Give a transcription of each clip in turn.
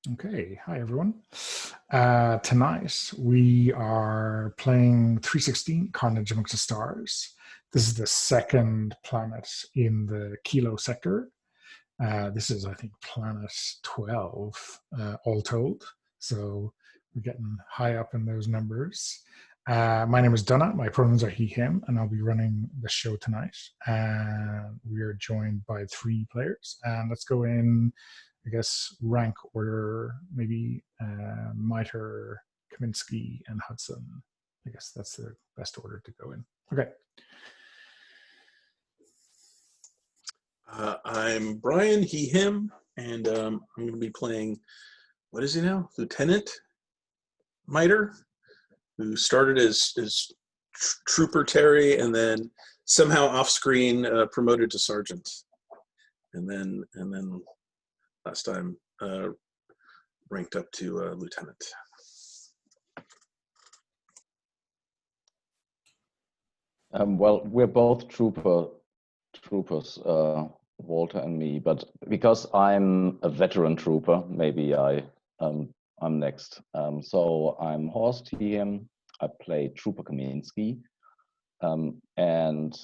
Okay, hi everyone. Tonight we are playing 316 Carnage amongst the Stars. This is the second planet in the Kilo sector. This is, I think, planet 12, all told. So we're getting high up in those numbers. My name is Donna. My pronouns are he, him, and I'll be running the show tonight. And we are joined by three players. And let's go in, I guess, rank order, maybe Miter, Kaminsky, and Hudson. I guess that's the best order to go in. Okay. I'm Brian, he, him, and I'm going to be playing, what is he now? Lieutenant Miter, who started as Trooper Terry and then somehow off-screen promoted to Sergeant. And then last time ranked up to Lieutenant. Well, we're both troopers, Walter and me, but because I'm a veteran trooper, maybe I'm next. So I'm Horst, he, him. I play Trooper Kaminsky, and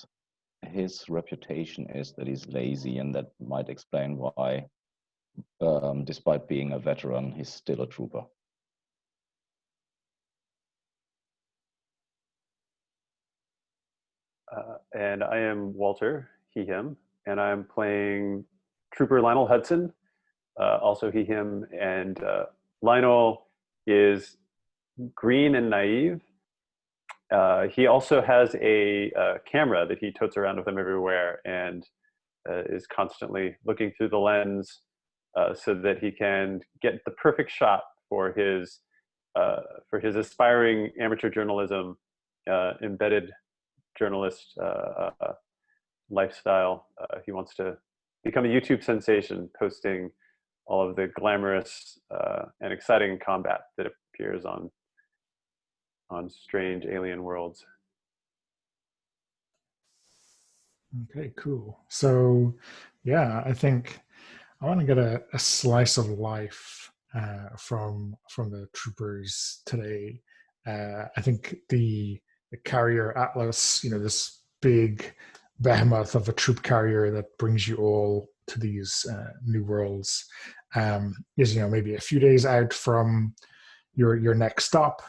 his reputation is that he's lazy, and that might explain why, despite being a veteran, he's still a trooper. And I am Walter, he, him, and I'm playing Trooper Lionel Hudson, also he, him, and Lionel is green and naive. He also has a camera that he totes around with him everywhere and is constantly looking through the lens so that he can get the perfect shot for his aspiring amateur journalism, embedded journalist lifestyle. He wants to become a YouTube sensation, posting all of the glamorous and exciting combat that appears on strange alien worlds. Okay, cool. So, yeah, I think I want to get a slice of life from the troopers today. I think the carrier Atlas, this big behemoth of a troop carrier that brings you all to these new worlds, is maybe a few days out from your next stop.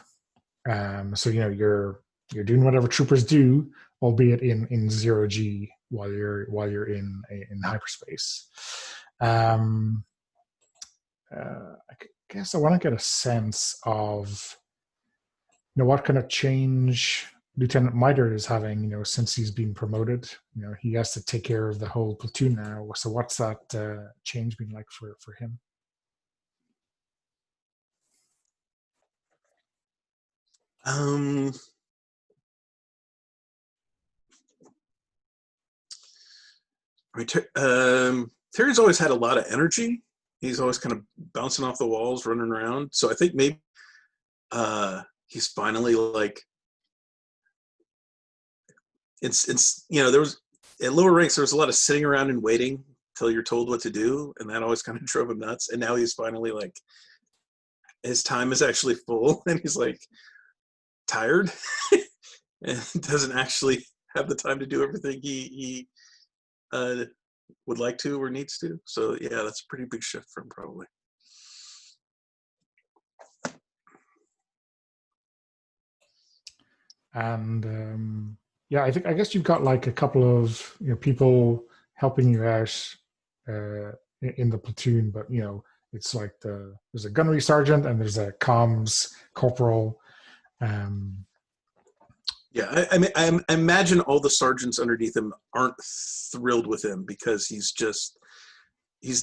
So you're doing whatever troopers do, albeit in 0G while you're in hyperspace. I guess I want to get a sense of what kind of change Lieutenant Miter is having, since he's been promoted. He has to take care of the whole platoon now. So what's that change been like for him? Terry's always had a lot of energy. He's always kind of bouncing off the walls, running around. So I think maybe he's finally like, it's there was at lower ranks, there was a lot of sitting around and waiting till you're told what to do, and that always kind of drove him nuts. And now he's finally like, his time is actually full, and he's like tired and doesn't actually have the time to do everything he would like to or needs to. So yeah, that's a pretty big shift for him probably. And yeah, I guess you've got like a couple of people helping you out in the platoon, but it's like there's a gunnery sergeant and there's a comms corporal. Yeah, I imagine all the sergeants underneath him aren't thrilled with him because he's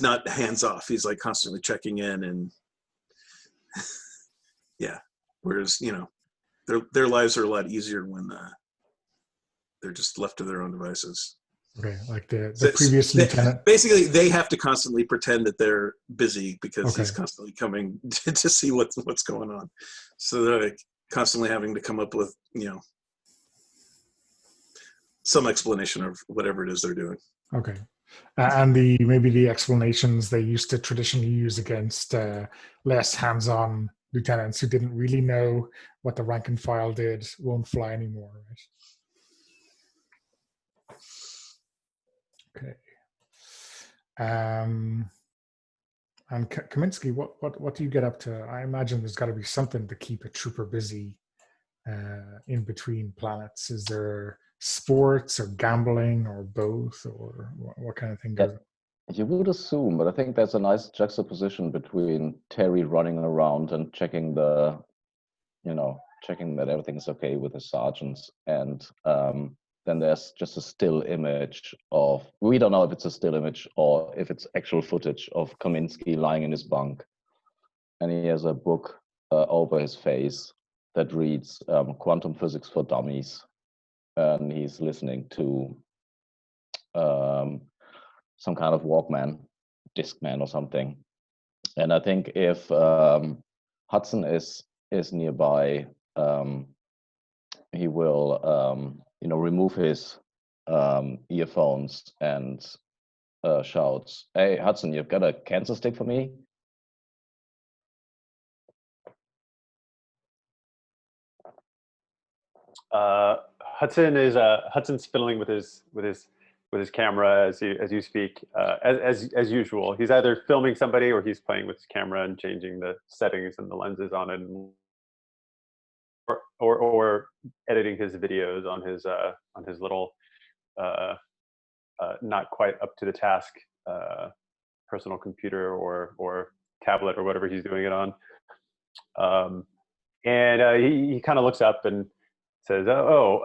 not hands off. He's like constantly checking in, and yeah. Whereas their lives are a lot easier when they're just left to their own devices. Okay, like the previous lieutenant. Basically, they have to constantly pretend that they're busy because he's constantly coming to see what's going on. So they're like constantly having to come up with some explanation of whatever it is they're doing. Okay. And the maybe the explanations they used to traditionally use against less hands-on lieutenants who didn't really know what the rank and file did won't fly anymore, right? Okay. And Kaminsky, what do you get up to? I imagine there's got to be something to keep a trooper busy in between planets. Is there sports or gambling or both, or what kind of thing goes on? You would assume, but I think there's a nice juxtaposition between Terry running around and checking the, checking that everything's okay with the sergeants, and then there's just a still image of, we don't know if it's a still image or if it's actual footage of Kaminsky lying in his bunk, and he has a book over his face that reads Quantum Physics for Dummies, and he's listening to some kind of Walkman, Discman or something. And I think if Hudson is nearby, he will remove his earphones and shouts, "Hey Hudson, you've got a cancer stick for me?" Hudson's fiddling with his camera as you speak, as usual. He's either filming somebody or he's playing with his camera and changing the settings and the lenses on it, or editing his videos on his little not quite up to the task personal computer or tablet or whatever he's doing it on. And he kind of looks up and says, no,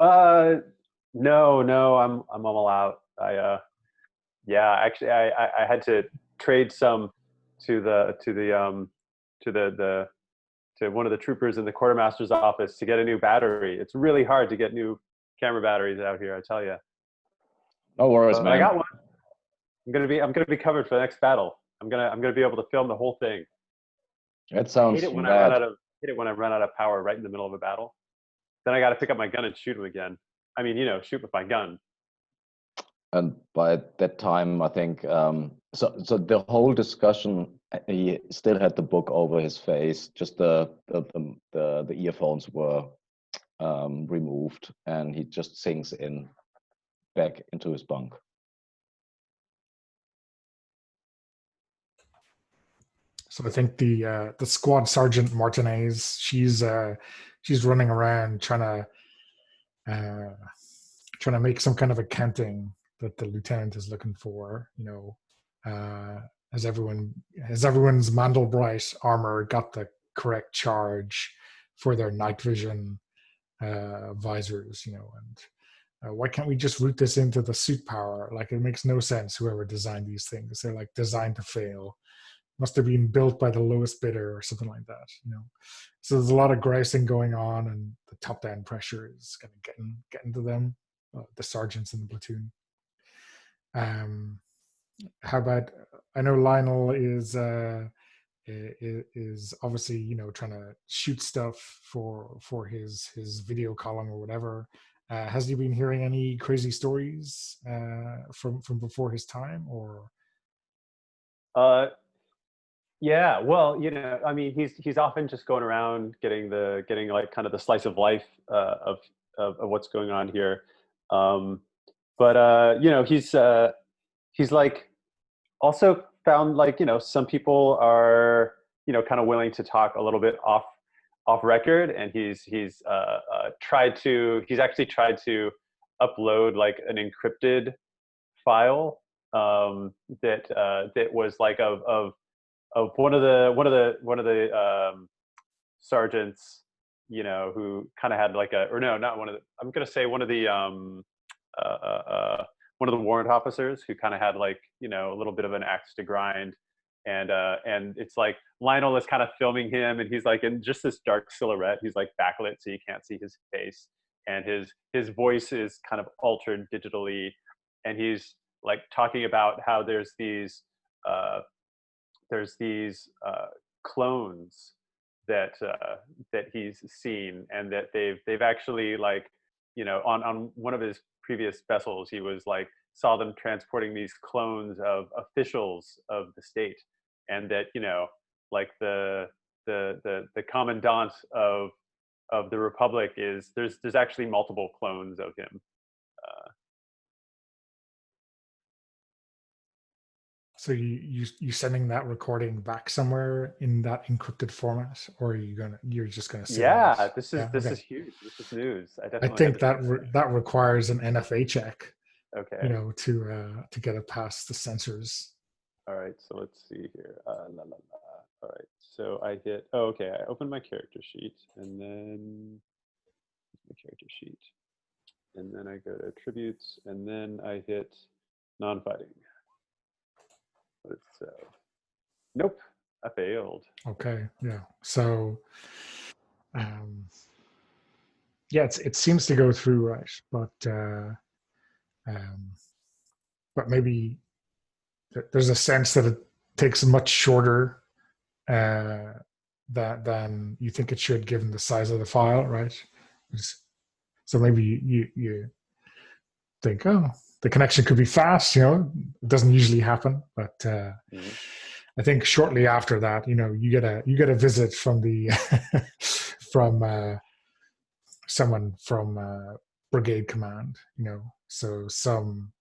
I'm all out. Actually, I had to trade some to one of the troopers in the quartermaster's office to get a new battery. It's really hard to get new camera batteries out here, I tell you. No worries, man. I got one. I'm gonna be covered for the next battle. I'm gonna be able to film the whole thing. That sounds I hate it when bad. I run out of power right in the middle of a battle. Then I got to pick up my gun and shoot him again. I mean, shoot with my gun. And by that time, I think so the whole discussion, he still had the book over his face. Just the earphones were removed, and he just sinks in back into his bunk. So I think the squad sergeant Martinez, she's running around trying to make some kind of accounting that the lieutenant is looking for. Has everyone's Mandelbreit armor got the correct charge for their night vision visors? And why can't we just route this into the suit power? Like, it makes no sense. Whoever designed these things, they're like designed to fail. Must have been built by the lowest bidder or something like that. So there's a lot of grousing going on, and the top-down pressure is kind of getting to them, the sergeants in the platoon. How about, I know Lionel is obviously trying to shoot stuff for his video column or whatever. Has he been hearing any crazy stories from before his time, or? Yeah, well, I mean, he's often just going around getting like kind of the slice of life of what's going on here. But he's like also found, like, some people are kind of willing to talk a little bit off record, and he's actually tried to upload like an encrypted file that was like of one of the sergeants, who kind of had like I'm gonna say one of the warrant officers who kind of had like a little bit of an axe to grind, and it's like Lionel is kind of filming him, and he's like in just this dark silhouette. He's like backlit, so you can't see his face, and his voice is kind of altered digitally, and he's like talking about how there's these clones that he's seen, and that they've actually, like, on one of his previous vessels, he was like saw them transporting these clones of officials of the state, and that like the commandant of the Republic is there's actually multiple clones of him. So you sending that recording back somewhere in that encrypted format, or are you're just gonna say Yeah, this is okay. huge. This is news. I I definitely think had to that requires an NFA check, okay. to get it past the censors. All right, so let's see here. La, la, la. All right, so I hit. Oh, okay. I opened my character sheet, and then my character sheet, and then I go to attributes, and then I hit non-fighting. So, nope, I failed. Okay, yeah. So, yeah, it seems to go through, right? But maybe there's a sense that it takes much shorter than you think it should, given the size of the file, right? So maybe you think, oh, the connection could be fast. It doesn't usually happen, but I think shortly after that, you get a visit from the from someone from Brigade Command. So some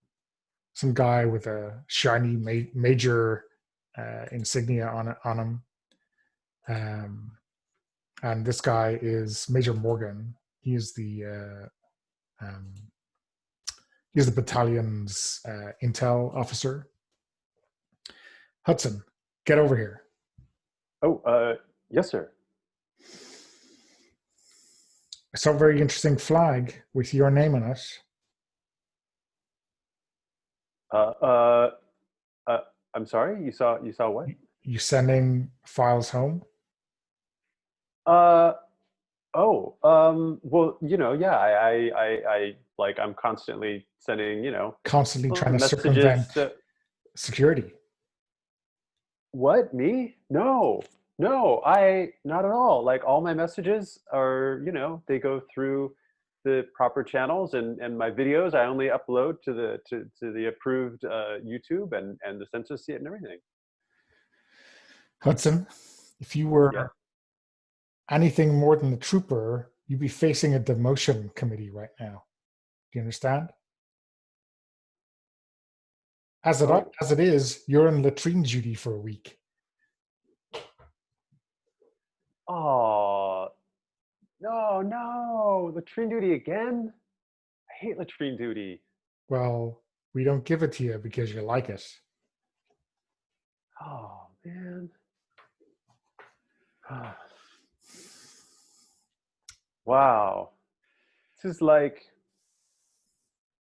guy with a shiny major insignia on him, and this guy is Major Morgan. He is the battalion's intel officer. Hudson, get over here. Oh, yes, sir. I saw a very interesting flag with your name on it. I'm sorry. You saw what? You sending files home? Well, yeah. I like. I'm constantly sending. Constantly trying to messages circumvent security. What, me? No, I not at all. Like, all my messages are, they go through the proper channels, and my videos I only upload to the approved YouTube, and the censors see it and everything. Hudson, if you were anything more than a trooper, you'd be facing a demotion committee right now. Do you understand? As it is, you're in latrine duty for a week. Oh, no, latrine duty again? I hate latrine duty. Well, we don't give it to you because you like it. Oh, man. Wow. This is like,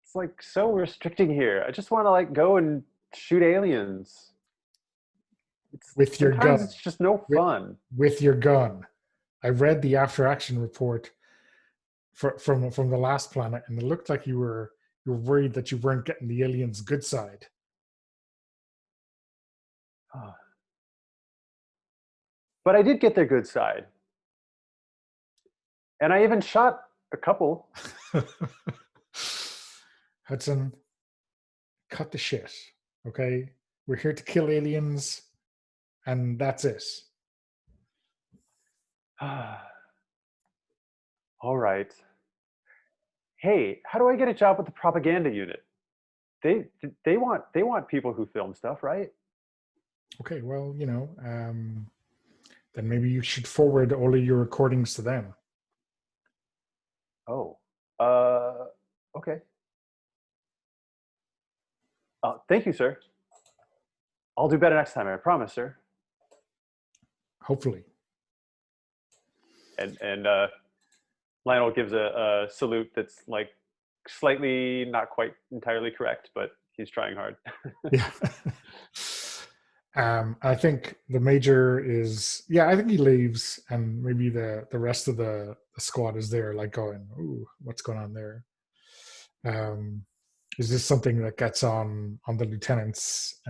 it's like so restricting here. I just want to go and shoot aliens. With your gun. It's just no fun. With your gun. I read the after action report from the last planet, and it looked like you were worried that you weren't getting the aliens' good side. But I did get their good side. And I even shot a couple. Hudson, cut the shit, okay? We're here to kill aliens, and that's it. All right. Hey, how do I get a job with the propaganda unit? They want people who film stuff, right? Okay, well, then maybe you should forward all of your recordings to them. Oh, okay. Thank you, sir. I'll do better next time, I promise, sir. Hopefully. And Lionel gives a salute that's like slightly not quite entirely correct, but he's trying hard. Yeah. I think the major is, I think he leaves, and maybe the rest of the squad is there, like going, "Ooh, what's going on there?" Is this something that gets on the lieutenant's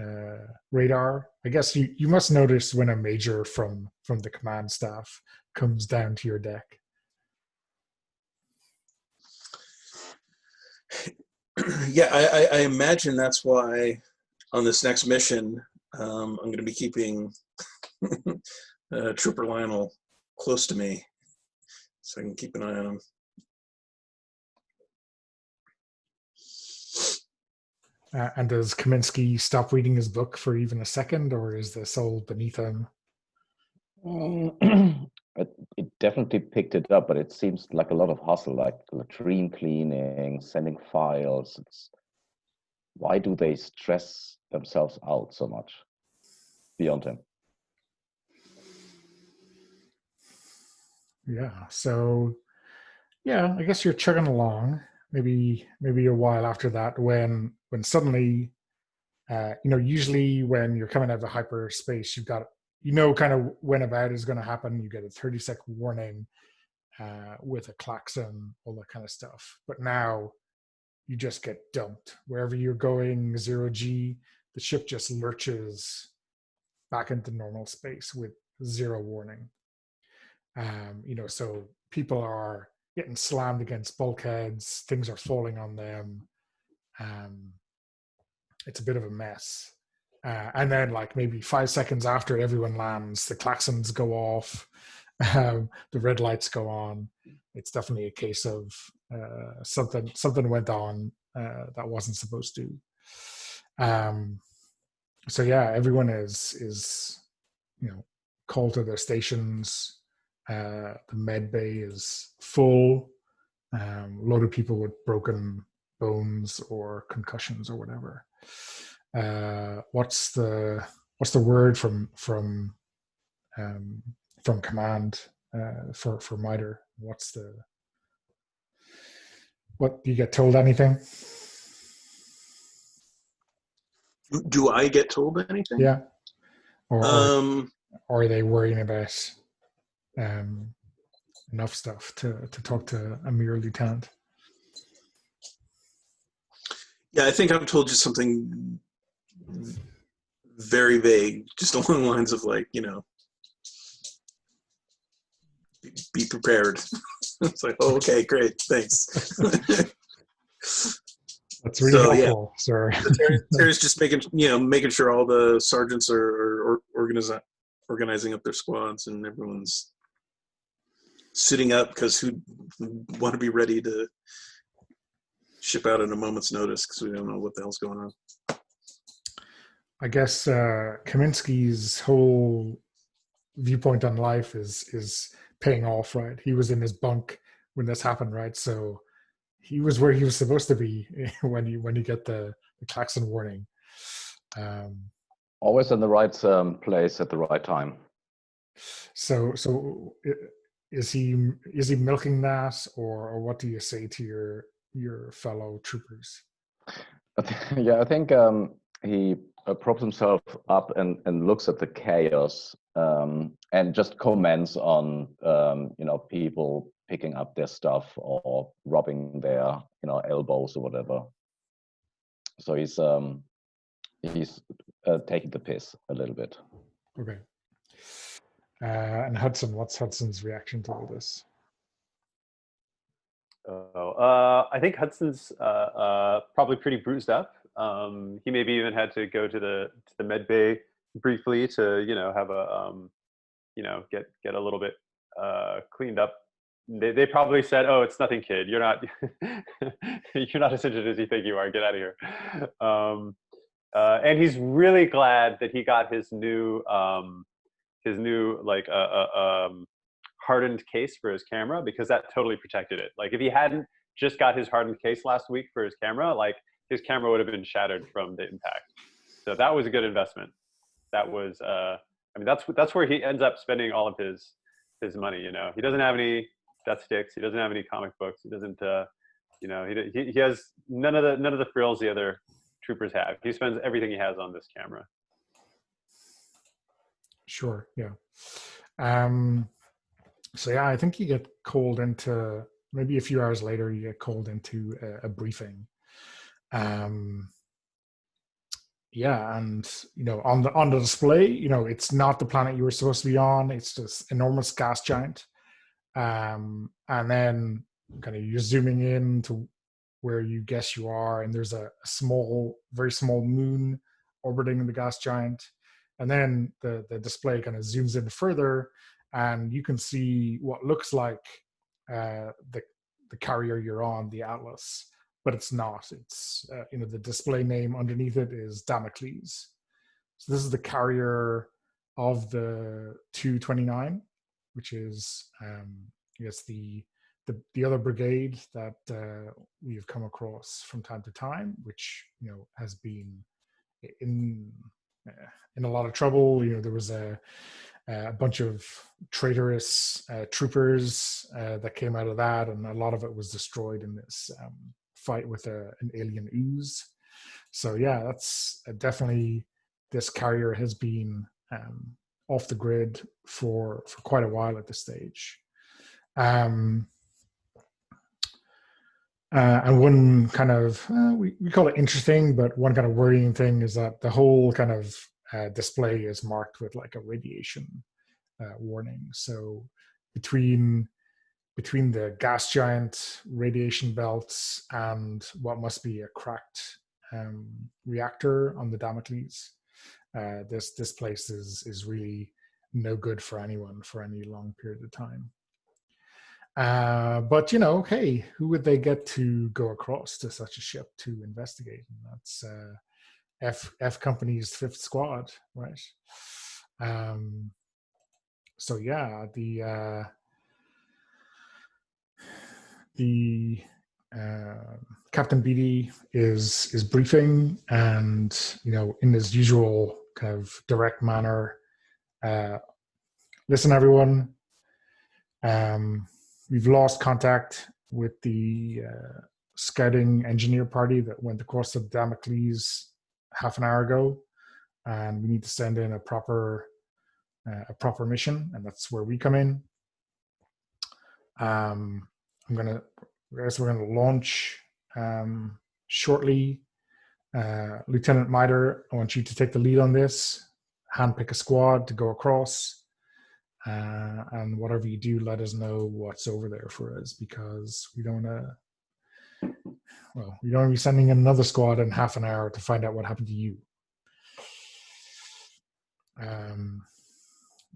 radar? I guess you must notice when a major from the command staff comes down to your deck. Yeah, I imagine that's why on this next mission, I'm going to be keeping Trooper Lionel close to me so I can keep an eye on him. And does Kaminsky stop reading his book for even a second, or is the soul beneath him? It definitely picked it up, but it seems like a lot of hustle, like latrine cleaning, sending files. Why do they stress themselves out so much beyond him? Yeah. So, yeah, I guess you're chugging along. Maybe a while after that, when suddenly, usually when you're coming out of hyperspace, you've got kind of when about is going to happen. You get a 30-second warning with a klaxon, all that kind of stuff. But now you just get dumped wherever you're going. 0G, the ship just lurches back into normal space with zero warning. So people are getting slammed against bulkheads, things are falling on them. It's a bit of a mess. And then like maybe 5 seconds after everyone lands, the klaxons go off, the red lights go on. It's definitely a case of something went on that wasn't supposed to. So yeah, everyone is called to their stations. The med bay is full. A lot of people with broken bones or concussions or whatever. What's the word from command for MITRE? What do you get told anything? Do I get told anything? Yeah. Or are they worrying about enough stuff to talk to a mere lieutenant? Yeah, I think I'm told just something very vague, just along the lines of like, be prepared. It's like, oh, okay, great, thanks. That's really helpful, sir. Terra's just making sure all the sergeants are organizing up their squads, and everyone's sitting up because who want to be ready to ship out at a moment's notice because we don't know what the hell's going on. I guess Kaminsky's whole viewpoint on life is paying off, right? He was in his bunk when this happened, right? So he was where he was supposed to be when you get the klaxon warning. Always in the right place at the right time. So is he milking that, or what do you say to your fellow troopers? Yeah, I think he props himself up and looks at the chaos and just comments on people picking up their stuff or rubbing their elbows or whatever. So he's taking the piss a little bit. Okay. And Hudson, what's Hudson's reaction to all this? I think Hudson's probably pretty bruised up. He maybe even had to go to the med bay briefly to have a get a little bit cleaned up. They probably said, "Oh, it's nothing, kid. You're not you're not as injured as you think you are. Get out of here." And he's really glad that he got his new hardened case for his camera, because that totally protected it. Like if he hadn't just got his hardened case last week for his camera, like his camera would have been shattered from the impact. So that was a good investment. That was that's where he ends up spending all of his money. He doesn't have any death sticks. He doesn't have any comic books. He doesn't he has none of the frills the other troopers have. He spends everything he has on this camera. Sure. Yeah. So yeah, I think you get called into, maybe a few hours later, you get called into a briefing. Yeah, and on the display, it's not the planet you were supposed to be on. It's this enormous gas giant. And then kind of you're zooming in to where you guess you are, and there's a small, very small moon orbiting the gas giant. And then the display kind of zooms in further, and you can see what looks like the carrier you're on, the Atlas, but it's not. It's the display name underneath it is Damocles. So this is the carrier of the 229, which is I guess the other brigade that we have come across from time to time, which has been in a lot of trouble. There was a bunch of traitorous troopers that came out of that, and a lot of it was destroyed in this fight with an alien ooze. So yeah, that's definitely, this carrier has been off the grid for quite a while at this stage. And one kind of, we call it interesting, but one kind of worrying thing is that the whole kind of display is marked with like a radiation warning. So between the gas giant radiation belts and what must be a cracked reactor on the Damocles, this place is really no good for anyone for any long period of time. But hey, who would they get to go across to such a ship to investigate? And that's F Company's 5th Squad, right? So yeah, the Captain Beatty is briefing, and in his usual kind of direct manner, listen, everyone. We've lost contact with the scouting engineer party that went across the Damocles half an hour ago, and we need to send in a proper mission, and that's where we come in. We're gonna launch shortly. Lieutenant Miter, I want you to take the lead on this. Handpick a squad to go across. And whatever you do, let us know what's over there for us, because we don't want to be sending in another squad in half an hour to find out what happened to you.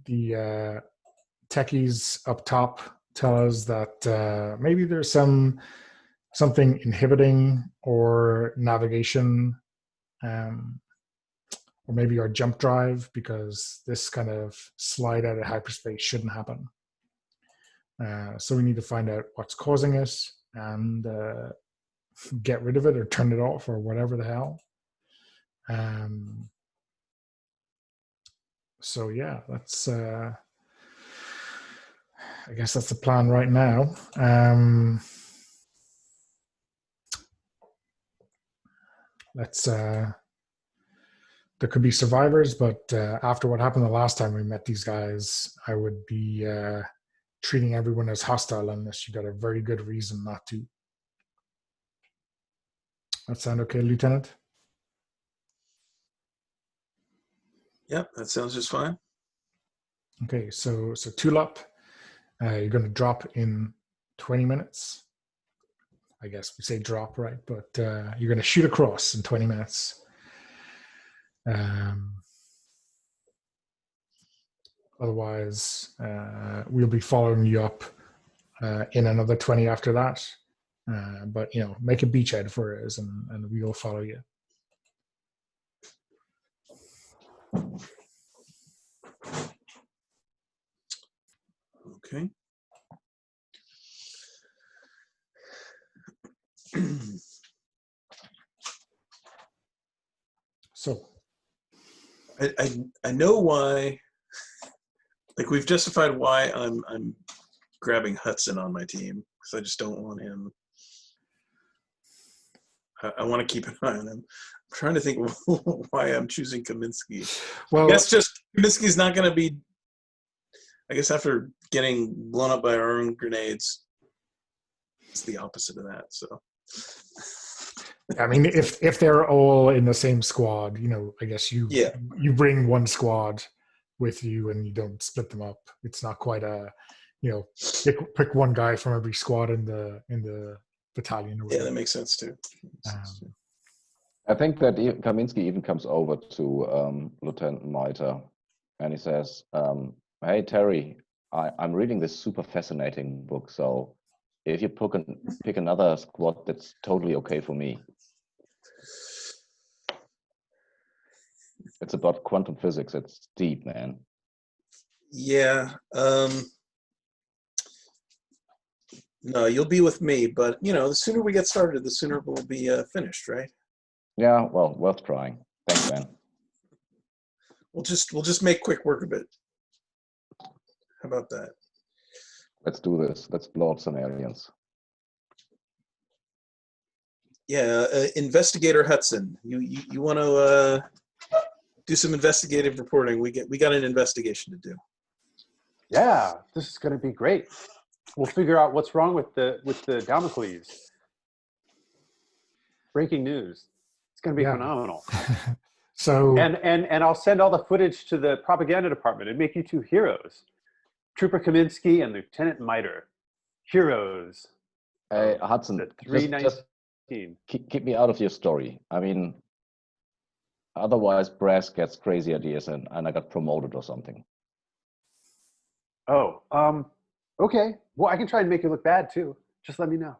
The techies up top tell us that maybe there's something inhibiting or navigation, or maybe our jump drive, because this kind of slide out of hyperspace shouldn't happen. So we need to find out what's causing it and get rid of it or turn it off or whatever the hell. So yeah, that's I guess that's the plan right now. There could be survivors, but after what happened the last time we met these guys, I would be treating everyone as hostile unless you got a very good reason not to. That sound okay, Lieutenant? Yep, that sounds just fine. Okay, so Tulip, you're going to drop in 20 minutes. I guess we say drop, right? But you're going to shoot across in 20 minutes. Otherwise, we'll be following you up in another 20 after that. But make a beachhead for us, and we'll follow you. Okay. So I know why. Like, we've justified why I'm grabbing Hudson on my team, because I just don't want him. I want to keep an eye on him. I'm trying to think why I'm choosing Kaminsky. Well, I guess just Kaminsky's not going to be. I guess after getting blown up by our own grenades, it's the opposite of that. So. I mean, if they're all in the same squad, I guess you bring one squad with you and you don't split them up. It's not quite a, pick one guy from every squad in the battalion or Yeah, whatever. that makes sense too. I think that Kaminsky even comes over to Lieutenant Mitre and he says, hey, Terry, I'm reading this super fascinating book. So if you pick another squad, that's totally okay for me. It's about quantum physics. It's deep, man. Yeah. No, you'll be with me, but you know, the sooner we get started, the sooner we'll be finished, right? Yeah, well, worth trying. Thanks, man. We'll just make quick work of it. How about that? Let's do this. Let's blow up some aliens. Yeah, Investigator Hudson, you want to do some investigative reporting? We got an investigation to do. Yeah, this is going to be great. We'll figure out what's wrong with the Damocles. Breaking news. It's going to be phenomenal. So and I'll send all the footage to the propaganda department and make you two heroes. Trooper Kaminsky and Lieutenant Mitre. Heroes. Hey, Hudson, The just 319. keep me out of your story. I mean, otherwise Brass gets crazy ideas and I got promoted or something. Oh, okay. Well, I can try and make you look bad too. Just let me know.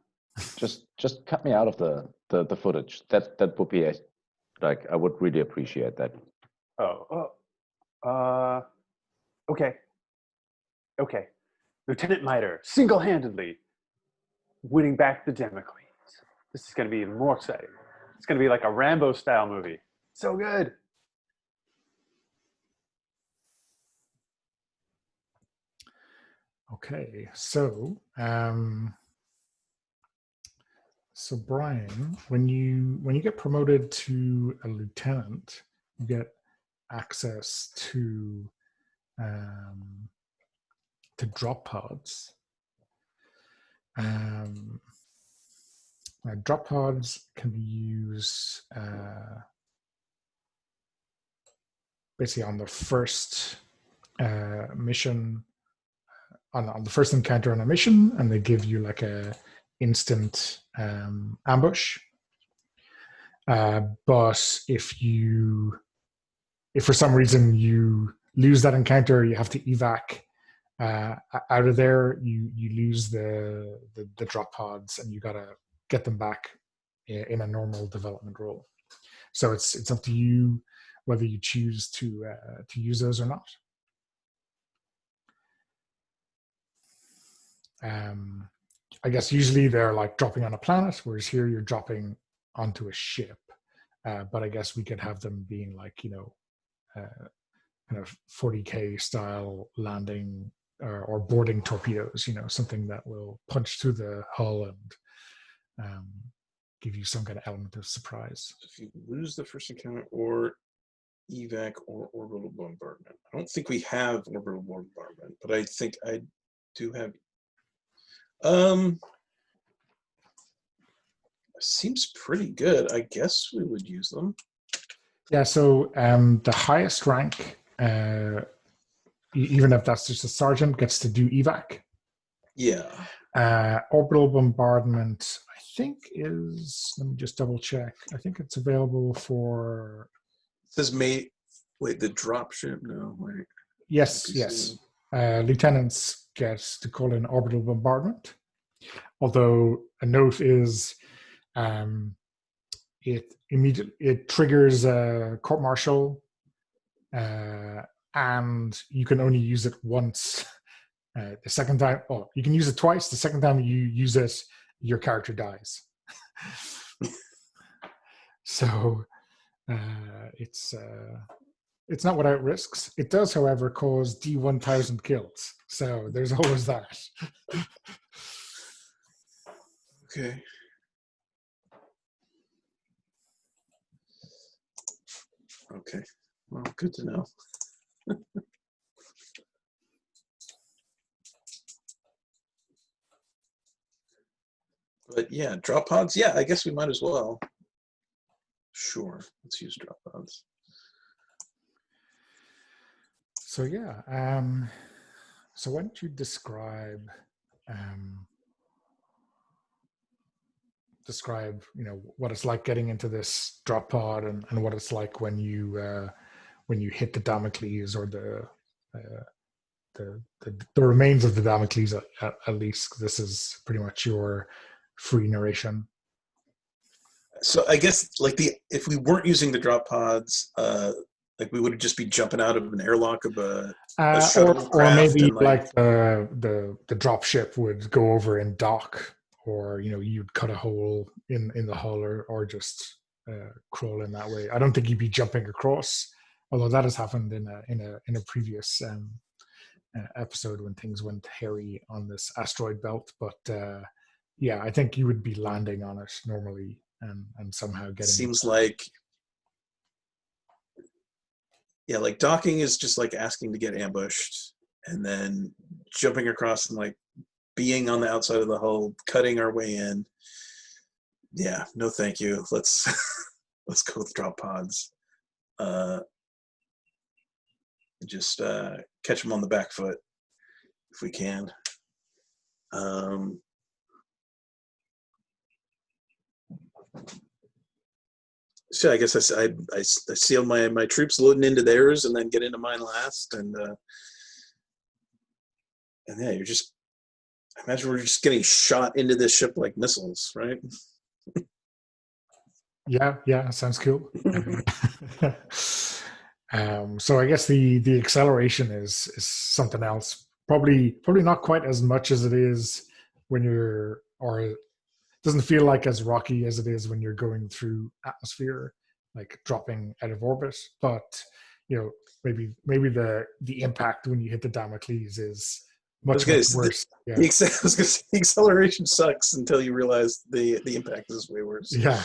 Just cut me out of the footage. That would be like, I would really appreciate that. Okay. Lieutenant Mitre, single-handedly winning back the Damocles. This is going to be even more exciting. It's going to be like a Rambo-style movie. So good. okay, so Brian, when you get promoted to a lieutenant, you get access to drop pods. Drop pods can be used basically on the first mission, on the first encounter on a mission, and they give you like a instant ambush. But if for some reason you lose that encounter, you have to evac out of there. You lose the drop pods, and you gotta get them back in a normal development role. So it's up to you whether you choose to use those or not. I guess usually they're like dropping on a planet, whereas here you're dropping onto a ship. But I guess we could have them being like, kind of 40K style landing or boarding torpedoes, something that will punch through the hull and give you some kind of element of surprise. If you lose the first encounter or evac or orbital bombardment. I don't think we have orbital bombardment, but I think I do have. Seems pretty good. I guess we would use them. Yeah, so the highest rank, even if that's just a sergeant, gets to do evac. Yeah. Orbital bombardment, I think is, let me just double check. I think it's available for. It says mate. Wait, the dropship? No, wait. Yes. Lieutenants get to call in orbital bombardment. Although a note is, it triggers a court martial, and you can only use it once. The second time, you can use it twice. The second time you use it, your character dies. So it's not without risks. It does, however, cause D1000 kills. So there's always that. Okay. Okay. Well, good to know. But yeah, drop pods. Yeah, I guess we might as well. Sure, let's use drop pods. So yeah, so why don't you describe describe, what it's like getting into this drop pod and what it's like when you hit the Damocles or the remains of the Damocles at least. This is pretty much your free narration. So I guess if we weren't using the drop pods, we would just be jumping out of an airlock of a shuttlecraft, or maybe and the drop ship would go over and dock, or you'd cut a hole in the hull, or just crawl in that way. I don't think you'd be jumping across, although that has happened in a previous episode when things went hairy on this asteroid belt. But yeah, I think you would be landing on it normally and somehow getting. Seems like. Yeah, docking is just asking to get ambushed, and then jumping across and being on the outside of the hull, cutting our way in. Yeah, no thank you. Let's go with drop pods. Just catch them on the back foot if we can. So I guess I seal my troops loading into theirs and then get into mine last, and yeah, I imagine we're just getting shot into this ship like missiles, right? Yeah, sounds cool. So I guess the acceleration is something else. Probably not quite as much as it is when it doesn't feel like as rocky as it is when you're going through atmosphere, dropping out of orbit. But maybe the impact when you hit the Damocles is much worse. Yeah. I was going to say the acceleration sucks until you realize the impact is way worse. Yeah.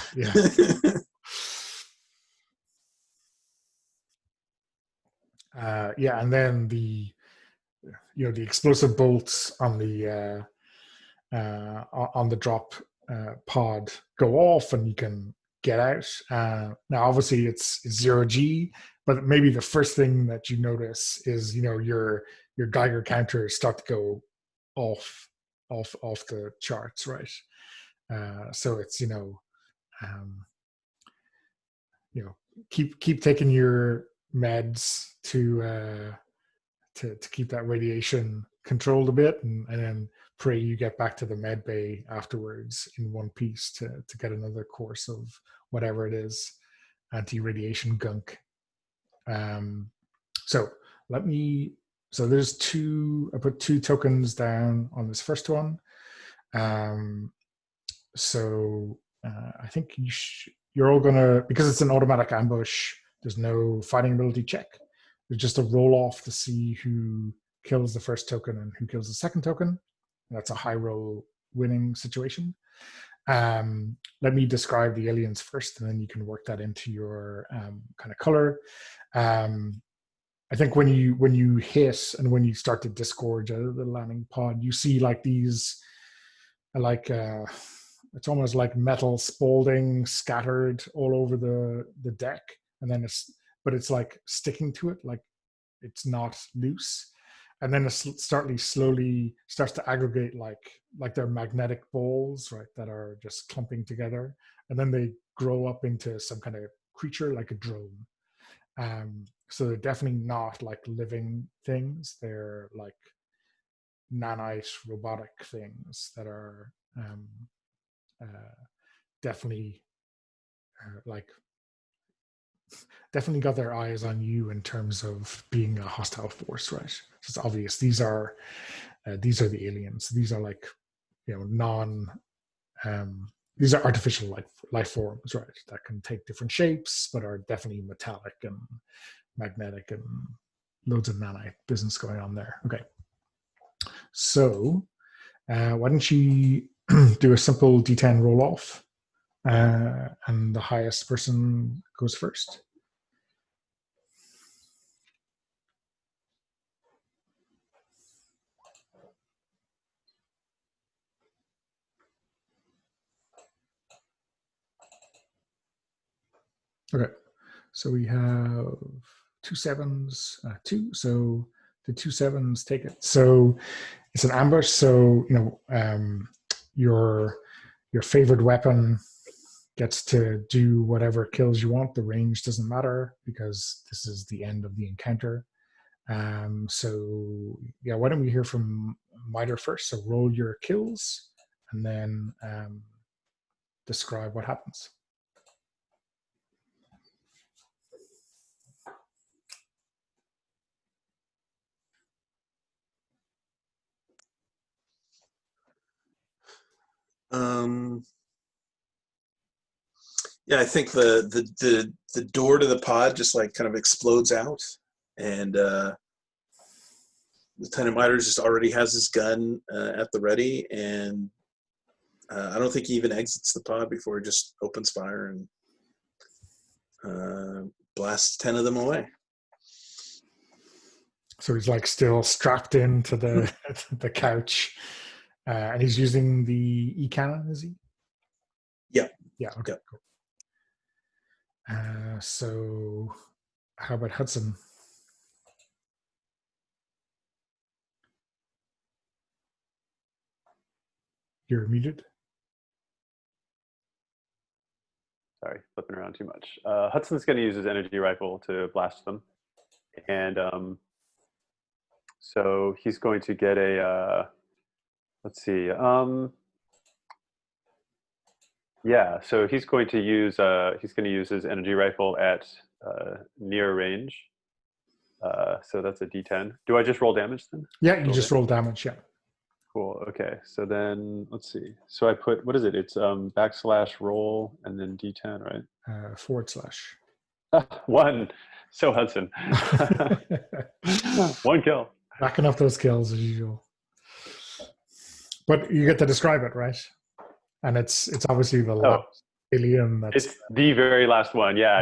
Yeah, and then the explosive bolts on the drop pod go off, and you can get out. Now, obviously, it's 0G, but maybe the first thing that you notice is your Geiger counter start to go off the charts, right? So it's keep taking your meds to keep that radiation controlled a bit, and then pray you get back to the med bay afterwards in one piece to get another course of whatever it is, anti-radiation gunk. So there's I put 2 tokens down on this first one. So I think you're all gonna, because it's an automatic ambush, there's no fighting ability check. There's just a roll off to see who kills the first token and who kills the second token. That's a high roll winning situation. Let me describe the aliens first, and then you can work that into your kind of color. I think when you hit and when you start to disgorge out of the landing pod, you see these it's almost like metal spalding scattered all over the deck, and then it's sticking to it, it's not loose. And then it slowly starts to aggregate like they're magnetic balls, right, that are just clumping together. And then they grow up into some kind of creature like a drone. So they're definitely not living things. They're nanite robotic things that are definitely definitely got their eyes on you in terms of being a hostile force, right? It's obvious these are the aliens. These are these are artificial life forms, right? That can take different shapes, but are definitely metallic and magnetic and loads of nanite business going on there. Okay, so why don't you do a simple D10 roll off, and the highest person goes first. Okay, so we have 2 7s, 2. So the 2 7s take it. So it's an ambush. So your your favorite weapon gets to do whatever kills you want. The range doesn't matter because this is the end of the encounter. So yeah, why don't we hear from Miter first? So roll your kills and then describe what happens. Yeah, I think the door to the pod just like kind of explodes out, and Lieutenant Miters just already has his gun at the ready, and I don't think he even exits the pod before he just opens fire and blasts 10 of them away. So he's like still strapped into the the couch, and he's using the e-cannon, is he? Yeah. Yeah. Okay. Yep. Cool. So, how about Hudson? You're muted. Sorry, flipping around too much. Hudson's going to use his energy rifle to blast them. And so he's going to get a, let's see. Yeah, so he's going to use his energy rifle at near range. So that's a D10. Do I just roll damage then? Yeah, you just roll damage. Yeah. Cool. Okay. So then let's see. So I put, what is it? It's /roll and then D10, right? / 1. So Hudson. 1 kill. Racking up those kills as usual. But you get to describe it, right? And it's obviously the last alien that's... It's the very last one. Yeah.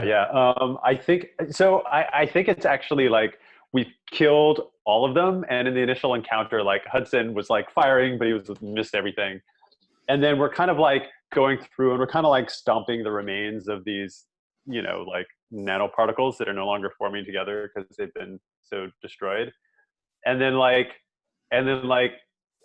I think so. I think it's actually like we've killed all of them, and in the initial encounter, like Hudson was like firing, but he missed everything. And then we're kind of like going through, and we're kind of like stomping the remains of these, like nanoparticles that are no longer forming together because they've been so destroyed. And then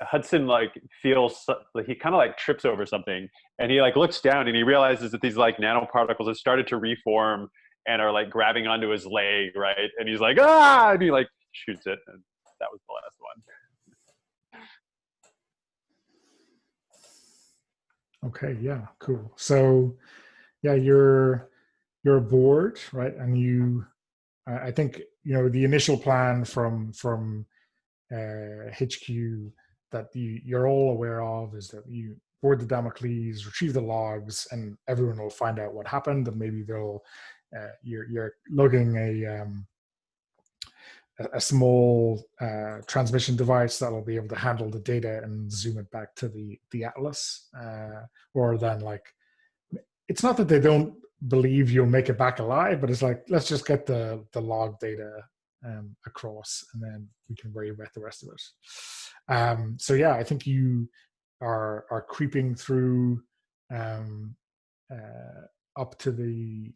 Hudson like feels like he kind of like trips over something, and he like looks down and he realizes that these like nanoparticles have started to reform and are like grabbing onto his leg, right? And he's like, ah, and he like shoots it, and that was the last one. Okay, yeah, cool. So yeah, you're aboard, right? And I think the initial plan from HQ that you're all aware of is that you board the Damocles, retrieve the logs, and everyone will find out what happened, and maybe they'll you're lugging a small transmission device that'll be able to handle the data and zoom it back to the Atlas, or then like it's not that they don't believe you'll make it back alive, but it's like let's just get the log data across, and then we can worry about the rest of it. So yeah, I think you are creeping through up to the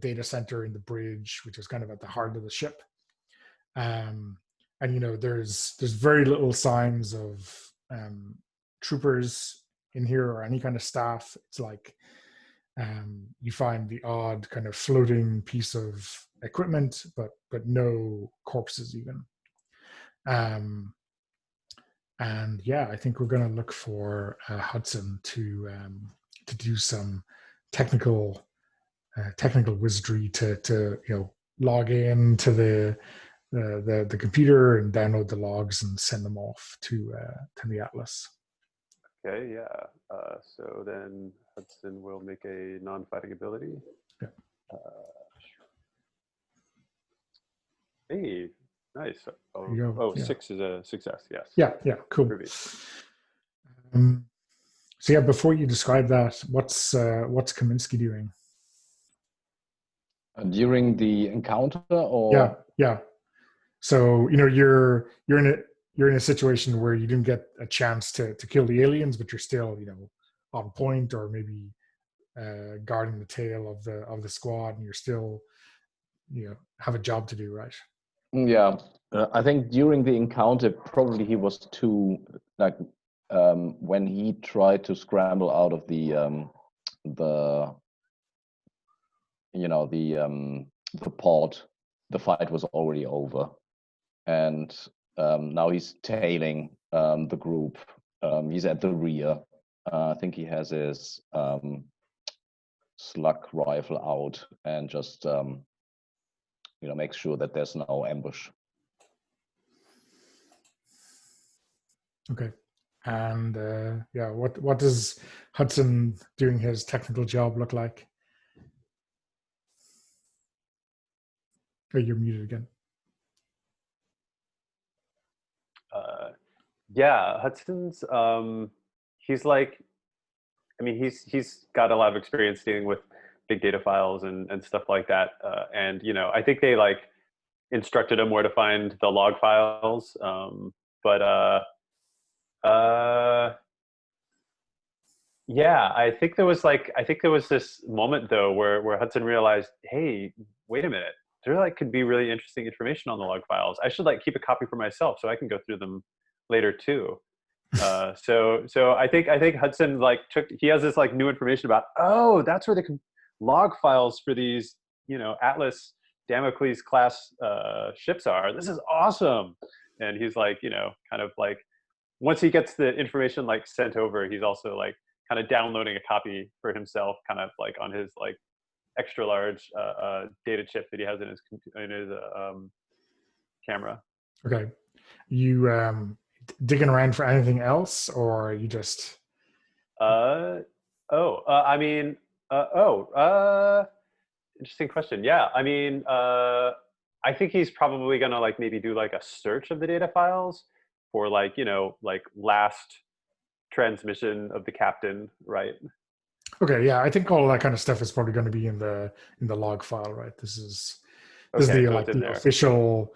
data center in the bridge, which is kind of at the heart of the ship. And there's very little signs of troopers in here or any kind of staff. It's like you find the odd kind of floating piece of equipment, but no corpses even. And yeah, I think we're going to look for Hudson to do some technical wizardry to log in to the computer and download the logs and send them off to the Atlas. Okay, yeah. So then Hudson will make a non-fighting ability. Yeah. Hey, nice. Yeah. 6 is a success. Yes. Yeah. Cool. So yeah, before you describe that, what's Kaminsky doing? During the encounter, or yeah. So you're in a situation where you didn't get a chance to kill the aliens, but you're still on point, or maybe guarding the tail of the squad, and you're still have a job to do, right? Yeah, I think during the encounter, probably he was too when he tried to scramble out of the the pod, the fight was already over, and now he's tailing the group. He's at the rear. I think he has his slug rifle out and just makes sure that there's no ambush. Okay. And what does Hudson doing his technical job look like? Oh, you're muted again. Yeah, Hudson's he's like, I mean, he's got a lot of experience dealing with big data files and stuff like that. And I think they like instructed him where to find the log files. Yeah, I think there was this moment though where Hudson realized, hey, wait a minute, there like could be really interesting information on the log files. I should like keep a copy for myself so I can go through them later too. So I think Hudson like he has this like new information about, oh, that's where the log files for these Atlas Damocles class ships are. This is awesome. And he's like, kind of like, once he gets the information like sent over, he's also like kind of downloading a copy for himself, kind of like on his like extra large data chip that he has in his camera. Okay. You digging around for anything else, or you just? Interesting question. Yeah, I mean, I think he's probably gonna like maybe do like a search of the data files for like like last transmission of the captain, right? Okay, yeah, I think all that kind of stuff is probably going to be in the log file, right? This is Okay, the so like it's in the there. official,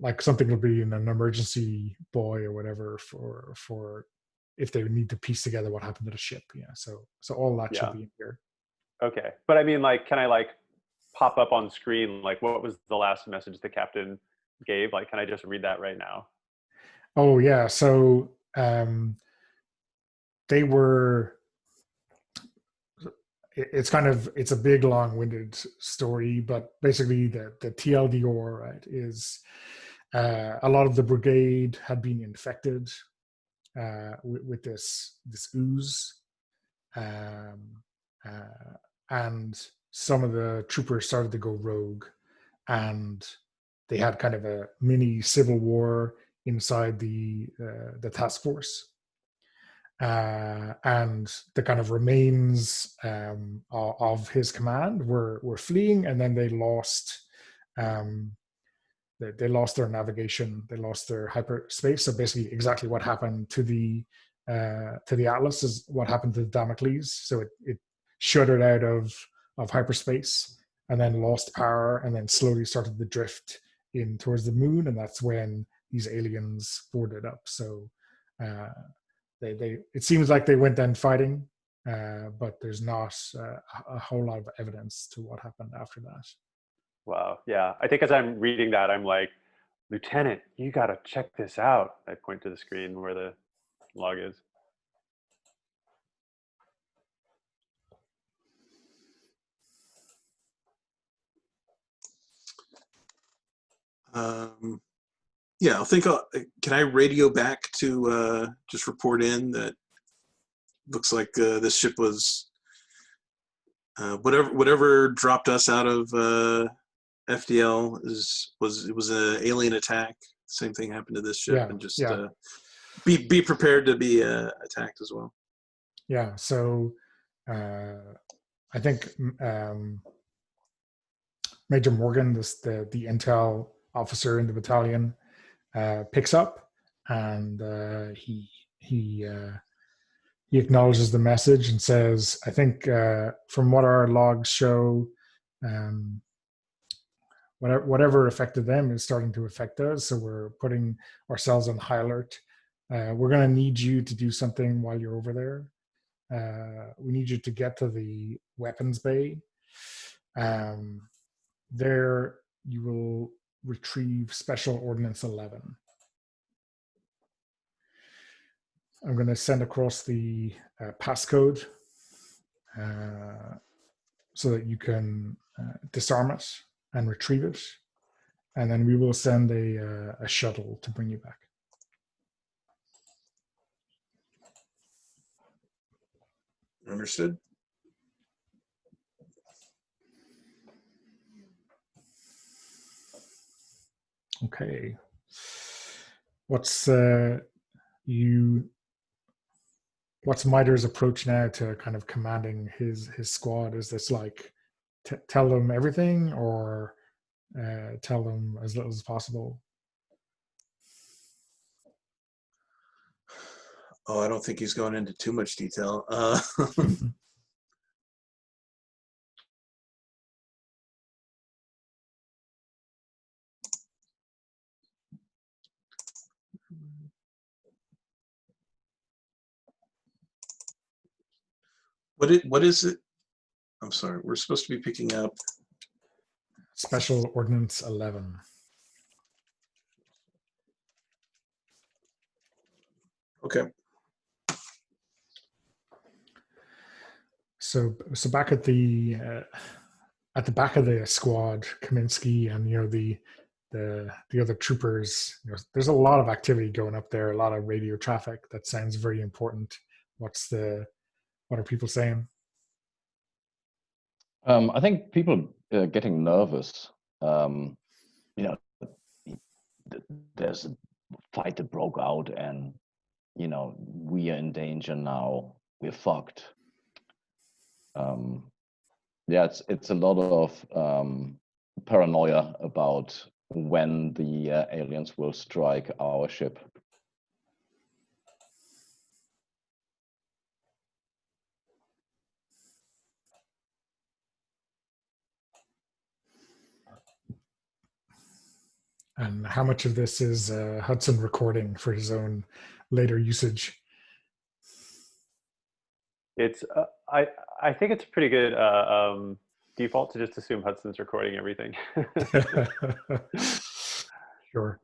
like something will be in an emergency buoy or whatever for if they need to piece together what happened to the ship. Yeah, so all that should be in here. Okay, but I mean, like, can I like pop up on screen like what was the last message the captain gave? Like, can I just read that right now? Oh yeah, so they were. It's a big long-winded story, but basically the TLDR, right, is a lot of the brigade had been infected with this ooze, and some of the troopers started to go rogue, and they had kind of a mini civil war inside the task force. And the kind of remains of his command were fleeing, and then they lost they lost their navigation, they lost their hyperspace. So basically, exactly what happened to the Atlas is what happened to the Damocles. So it shuddered out of hyperspace and then lost power, and then slowly started to drift in towards the moon, and that's when these aliens boarded up. So. It seems like they went down fighting, but there's not a whole lot of evidence to what happened after that. Wow. Yeah. I think as I'm reading that, I'm like, Lieutenant, you got to check this out. I point to the screen where the log is. Yeah, I think can I radio back to just report in that looks like this ship was whatever dropped us out of FDL was an alien attack. Same thing happened to this ship, and just be prepared to be attacked as well. Yeah. So I think Major Morgan, the intel officer in the battalion, picks up, and he acknowledges the message and says, I think from what our logs show, whatever affected them is starting to affect us. So we're putting ourselves on high alert. We're going to need you to do something while you're over there. We need you to get to the weapons bay. There you will retrieve Special Ordnance 11. I'm going to send across the passcode so that you can disarm it and retrieve it. And then we will send a shuttle to bring you back. Understood. Okay. What's Miter's approach now to kind of commanding his squad? Is this like tell them everything, or tell them as little as possible? Oh, I don't think he's going into too much detail. What is it? I'm sorry. We're supposed to be picking up Special Ordnance 11. Okay. So back at the back of the squad, Kaminsky and the other troopers, there's a lot of activity going up there, a lot of radio traffic. That sounds very important. What are people saying? I think people are getting nervous. There's a fight that broke out, and we are in danger now. We're fucked. It's a lot of paranoia about when the aliens will strike our ship. And how much of this is Hudson recording for his own later usage? It's I think it's pretty good default to just assume Hudson's recording everything. Sure.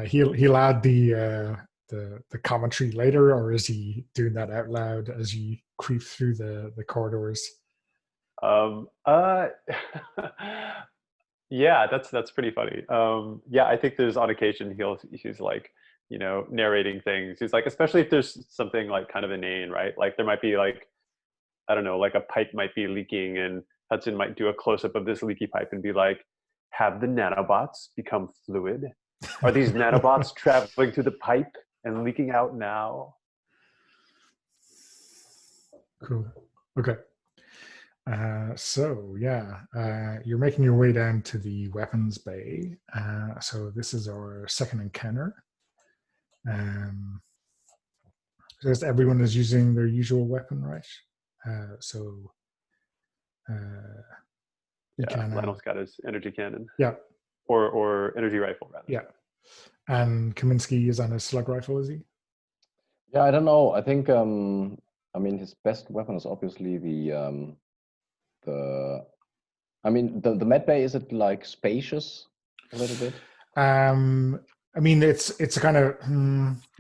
He'll add the commentary later, or is he doing that out loud as you creep through the corridors? Yeah, that's pretty funny. Yeah, I think there's on occasion he's like, narrating things. He's like, especially if there's something like kind of inane, right? Like there might be like, I don't know, like a pipe might be leaking, and Hudson might do a close up of this leaky pipe and be like, have the nanobots become fluid? Are these nanobots traveling through the pipe and leaking out now? Cool. Okay. You're making your way down to the weapons bay. So this is our second encounter. Because everyone is using their usual weapon, right? Lionel's got his energy cannon. Yeah. Or energy rifle, rather. Yeah. And Kaminsky is on his slug rifle, is he? Yeah, I don't know. I think his best weapon is obviously the med bay. Is it like spacious a little bit? It's a kind of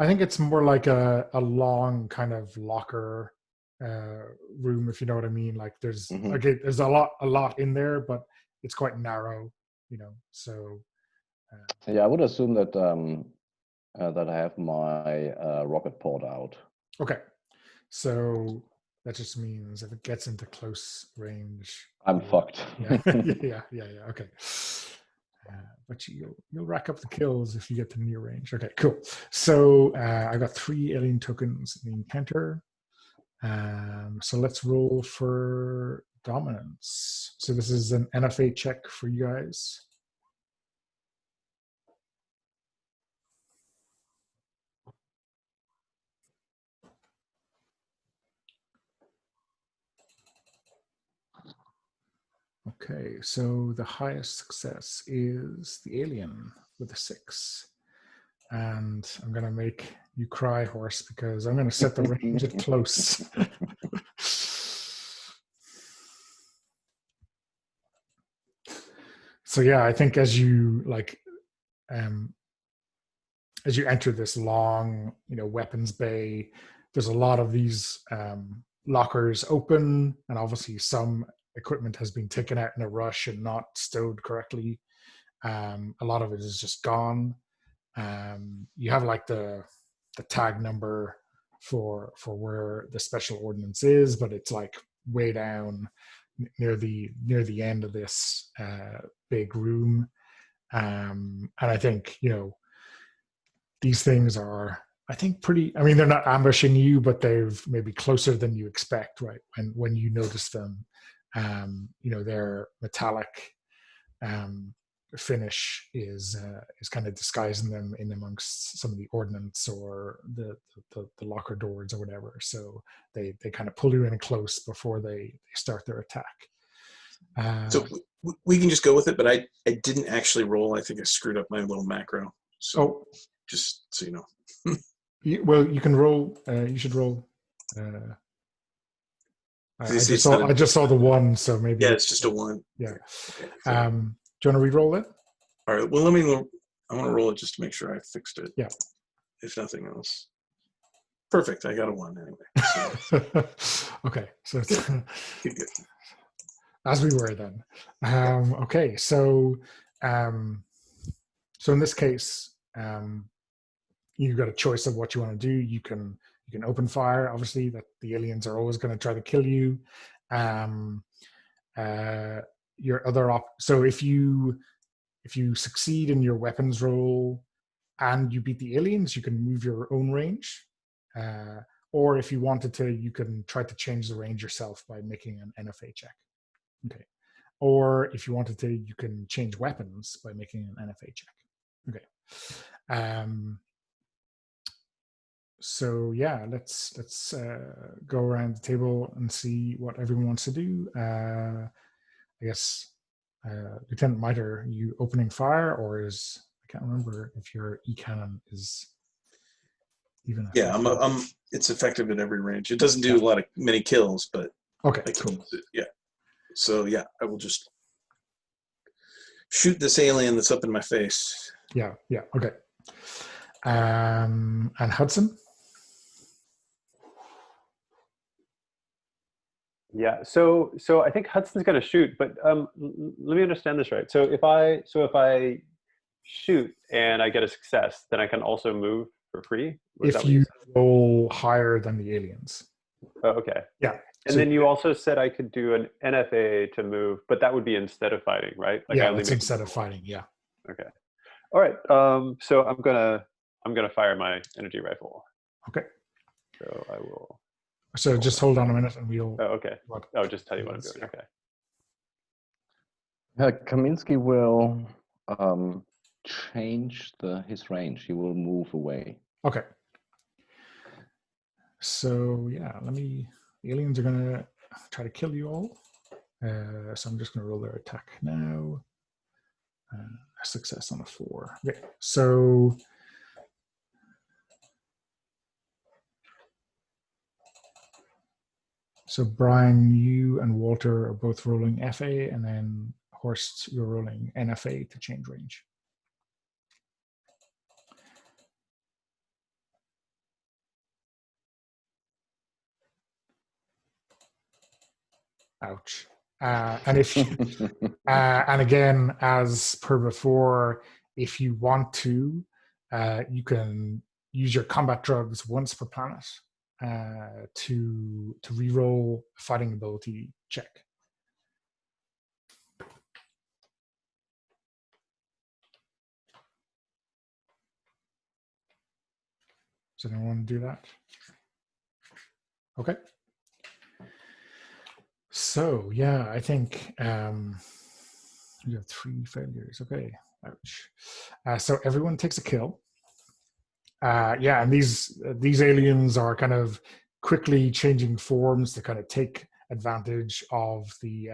I think it's more like a long kind of locker room, if you know what I mean. Like there's there's a lot in there, but it's quite narrow, so I would assume that that I have my rocket pod out. Okay, so that just means if it gets into close range, I'm fucked. Yeah. Okay. But you'll rack up the kills if you get to near range. Okay, cool. So I got 3 alien tokens in the encounter. So let's roll for dominance. So this is an NFA check for you guys. Okay, so the highest success is the alien with a 6. And I'm going to make you cry, Horse, because I'm going to set the range at close. So I think as you as you enter this long, weapons bay, there's a lot of these lockers open, and obviously some equipment has been taken out in a rush and not stowed correctly. A lot of it is just gone. You have like the tag number for where the special ordnance is, but it's like way down near the end of this big room. And I think these things are, I think, pretty. I mean, they're not ambushing you, but they're maybe closer than you expect, right? When you notice them, their metallic finish is kind of disguising them in amongst some of the ordnance or the locker doors or whatever. So they kind of pull you in close before they start their attack. So we can just go with it, but I didn't actually roll. I think I screwed up my little macro. So just so you know. Well, you can roll. You should roll. I just saw the one, so maybe. Yeah, it's just a one. Yeah. Okay. Do you want to re-roll it? All right. Well, I want to roll it just to make sure I fixed it. Yeah. If nothing else. Perfect. I got a one anyway. So. Okay. So it's Good. as we were then. Okay. So in this case, you've got a choice of what you want to do. You can open fire. Obviously, that the aliens are always going to try to kill you. Your other so if you succeed in your weapons roll and you beat the aliens, you can move your own range. Or if you wanted to, you can try to change the range yourself by making an NFA check. Okay. Or if you wanted to, you can change weapons by making an NFA check. Okay. So yeah, let's go around the table and see what everyone wants to do. I guess Lieutenant Miter, are you opening fire, or I can't remember if your E-cannon is even. Yeah, I'm. It's effective at every range. It doesn't do many kills, but okay, cool. Yeah. So yeah, I will just shoot this alien that's up in my face. Yeah. Okay. And Hudson. Yeah, so I think Hudson's going to shoot, but let me understand this right. So if I shoot and I get a success, then I can also move for free. If you roll higher than the aliens. Oh, okay. Yeah. And then you also said I could do an NFA to move, but that would be instead of fighting, right? Like yeah, it's instead of fighting. Yeah. Okay. All right. So I'm gonna fire my energy rifle. Okay. So I will. So just hold on a minute and we'll. Oh, okay. I'll just tell you what I'm doing. Okay. Kaminsky will change his range. He will move away. Okay. So yeah, the aliens are gonna try to kill you all. So I'm just gonna roll their attack now. A success on a 4. Okay. So Brian, you and Walter are both rolling FA, and then Horst, you're rolling NFA to change range. Ouch. And if you, and again, as per before, if you want to, you can use your combat drugs once per planet to re-roll a fighting ability check. Does anyone want to do that? Okay. So yeah, I think you have 3 failures. Okay, ouch. So everyone takes a kill. Yeah, and these aliens are kind of quickly changing forms to kind of take advantage of the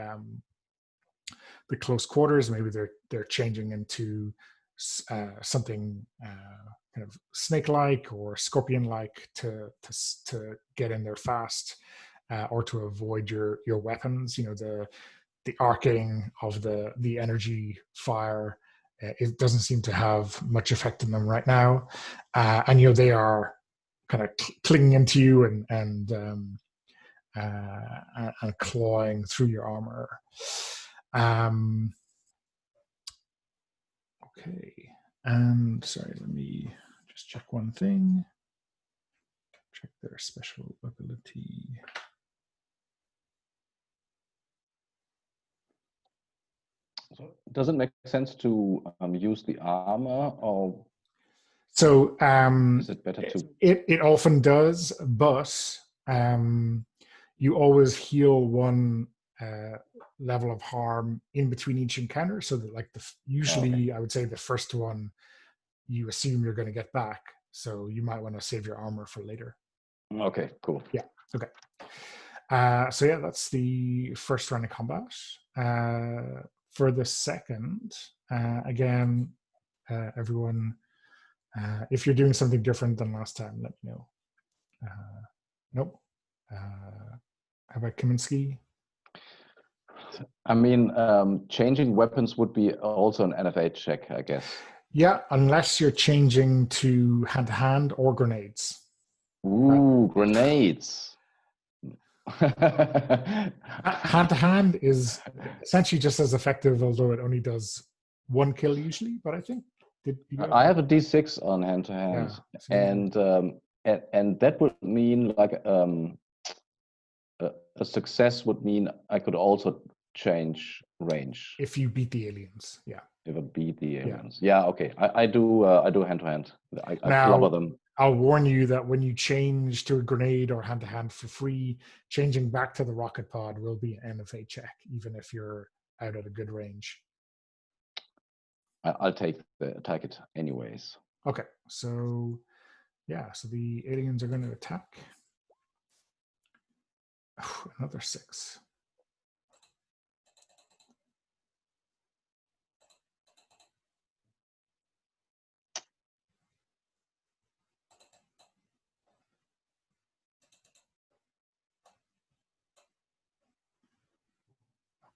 close quarters. Maybe they're changing into something kind of snake-like or scorpion-like to get in there fast. Or to avoid your weapons, the arcing of the energy fire it doesn't seem to have much effect on them right now. And they are kind of clinging into you and clawing through your armor. Okay, and sorry, let me just check one thing. Check their special ability. So does it make sense to use the armor, or so is it better to? It often does, but you always heal one level of harm in between each encounter, so that like usually I would say the first one you assume you're going to get back, so you might want to save your armor for later. Okay, cool. Yeah. Okay. So yeah, that's the first round of combat. For the second, again, everyone, if you're doing something different than last time, let me know. Nope. How about Kaminsky? I mean, changing weapons would be also an NFA check, I guess. Yeah, unless you're changing to hand-to-hand or grenades. Ooh, grenades. Hand-to-hand is essentially just as effective, although it only does one kill usually. But I think I have a D6 on hand-to-hand, and that would mean like a success would mean I could also change range if you beat the aliens. Yeah. If I beat the aliens. Yeah. Okay. I do hand-to-hand. I clobber them. I'll warn you that when you change to a grenade or hand-to-hand for free, changing back to the rocket pod will be an NFA check, even if you're out at a good range. I'll take it anyways. Okay, so yeah, so the aliens are going to attack. Another 6.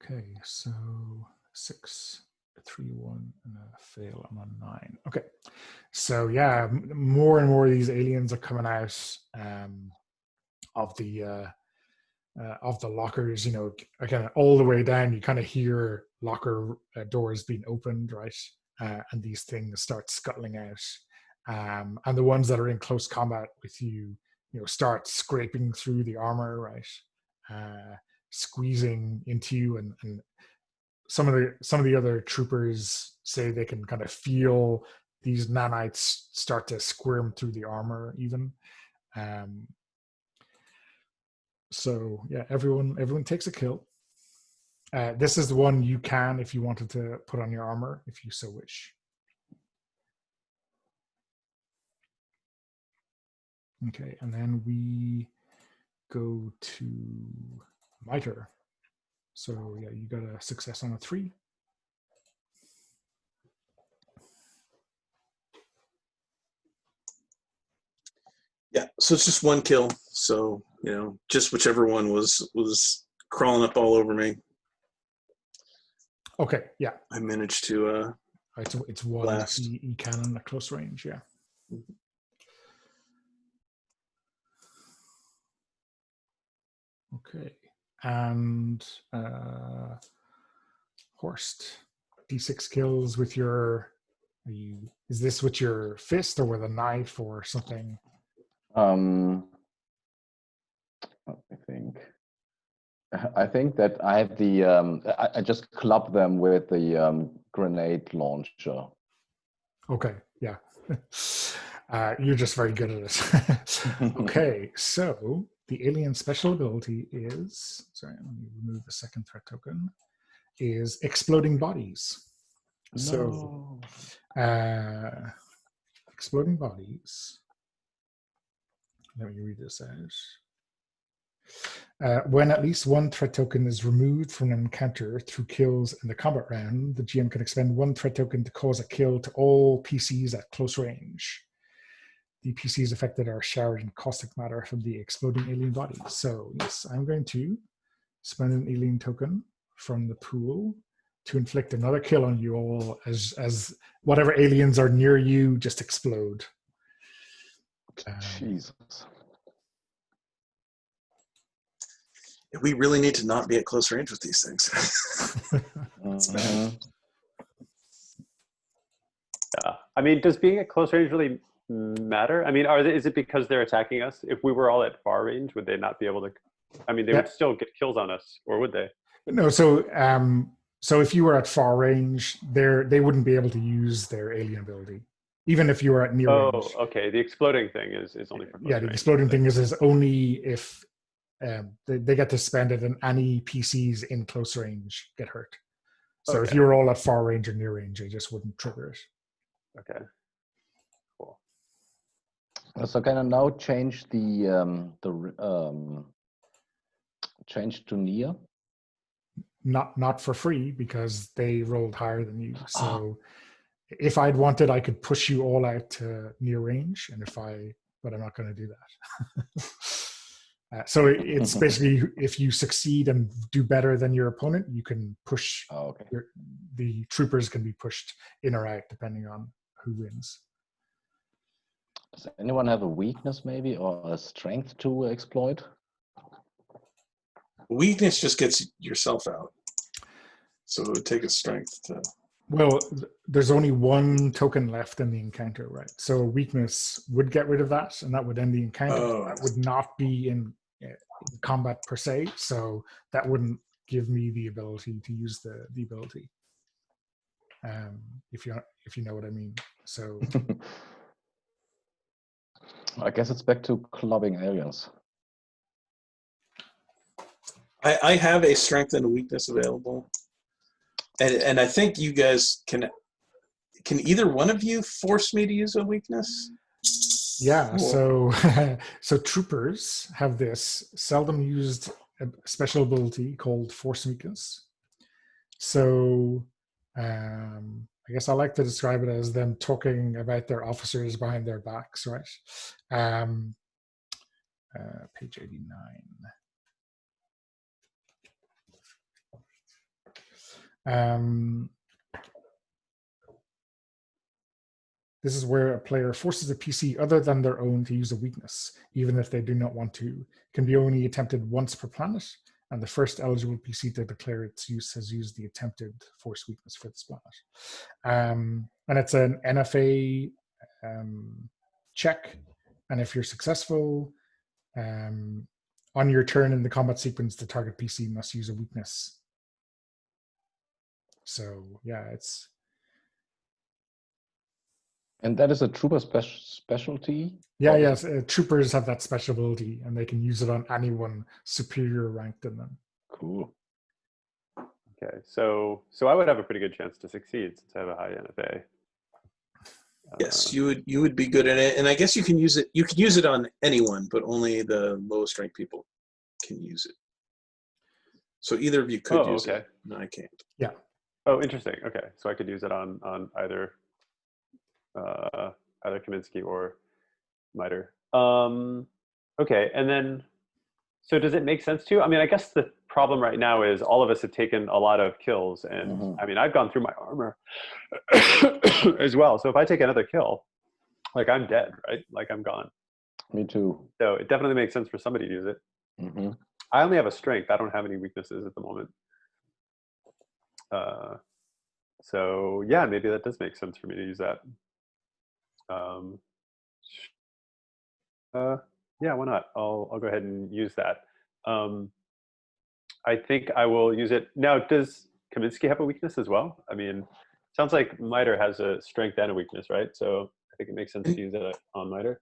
Okay, so 6, 3, 1, and a fail. I'm on 9. Okay, so yeah, more and more of these aliens are coming out of the lockers. Again, all the way down. You kind of hear locker doors being opened, right? And these things start scuttling out. And the ones that are in close combat with you, start scraping through the armor, right? Squeezing into you, and some of the other troopers say they can kind of feel these nanites start to squirm through the armor even. So yeah, everyone takes a kill. This is the one you can, if you wanted to put on your armor, if you so wish. Okay, and then we go to Miter. So yeah, you got a success on a 3. Yeah, so it's just one kill. So just whichever one was crawling up all over me. Okay, yeah. I managed to. It's one blast. E cannon at close range. Yeah. Okay, and Horst, D6 kills with your. Is this with your fist or with a knife or something? I think that I have the. I just club them with the grenade launcher. Okay, yeah. You're just very good at it. Okay, so the alien special ability is, sorry, let me remove the second threat token, is exploding bodies. No. So, exploding bodies, let me read this out. When at least one threat token is removed from an encounter through kills in the combat round, the GM can expend one threat token to cause a kill to all PCs at close range. The PCs affected are showered in caustic matter from the exploding alien bodies. So yes, I'm going to spend an alien token from the pool to inflict another kill on you all as whatever aliens are near you just explode. Jesus. We really need to not be at close range with these things. It's bad. Yeah. I mean, does being at close range really matter? I mean, is it because they're attacking us? If we were all at far range, would they not be able to? I mean, they would still get kills on us, or would they? No, so if you were at far range, they wouldn't be able to use their alien ability, even if you were at near range. Oh, okay. The exploding thing is only for close yeah. The range. exploding thing is only if they get to spend it, and any PCs in close range get hurt. So if you were all at far range or near range, it just wouldn't trigger it. Okay. Cool. So can I now change the change to near? Not for free, because they rolled higher than you. So if I'd wanted, I could push you all out to near range, but I'm not going to do that. So it's basically, if you succeed and do better than your opponent, you can push. The troopers can be pushed in or out depending on who wins. Does anyone have a weakness maybe, or a strength to exploit? Weakness just gets yourself out. So it would take a strength to... Well, there's only one token left in the encounter, right? So weakness would get rid of that, and that would end the encounter. That would not be in combat per se, so that wouldn't give me the ability to use the ability. If you know what I mean. So I guess it's back to clubbing aliens. I have a strength and a weakness available, and I think you guys can either one of you force me to use a weakness? Yeah. So so troopers have this seldom used special ability called force weakness. So I guess I like to describe it as them talking about their officers behind their backs, right? Page 89. This is where a player forces a PC other than their own to use a weakness, even if they do not want to. It can be only attempted once per planet, and the first eligible PC to declare its use has used the attempted force weakness for this planet. And it's an NFA check, and if you're successful, on your turn in the combat sequence, the target PC must use a weakness. So yeah, it's... And that is a trooper specialty? Yeah, yes. Troopers have that special ability, and they can use it on anyone superior ranked than them. Cool. Okay, so I would have a pretty good chance to succeed since I have a high NFA. Yes, you would be good at it, and I guess you can use it. You can use it on anyone, but only the lowest ranked people can use it. So either of you could use it. No, I can't. Yeah. Oh, interesting. Okay, so I could use it on either Kaminsky or Miter. Okay, and then, so does it make sense to? I mean, I guess the problem right now is all of us have taken a lot of kills, and I mean, I've gone through my armor as well. So if I take another kill, like I'm dead, right? Like I'm gone. Me too. So it definitely makes sense for somebody to use it. I only have a strength. I don't have any weaknesses at the moment. So yeah, maybe that does make sense for me to use that. Yeah, why not? I'll go ahead and use that. I think I will use it. Now, does Kaminsky have a weakness as well? I mean, sounds like Miter has a strength and a weakness, right? So I think it makes sense to use it on Miter.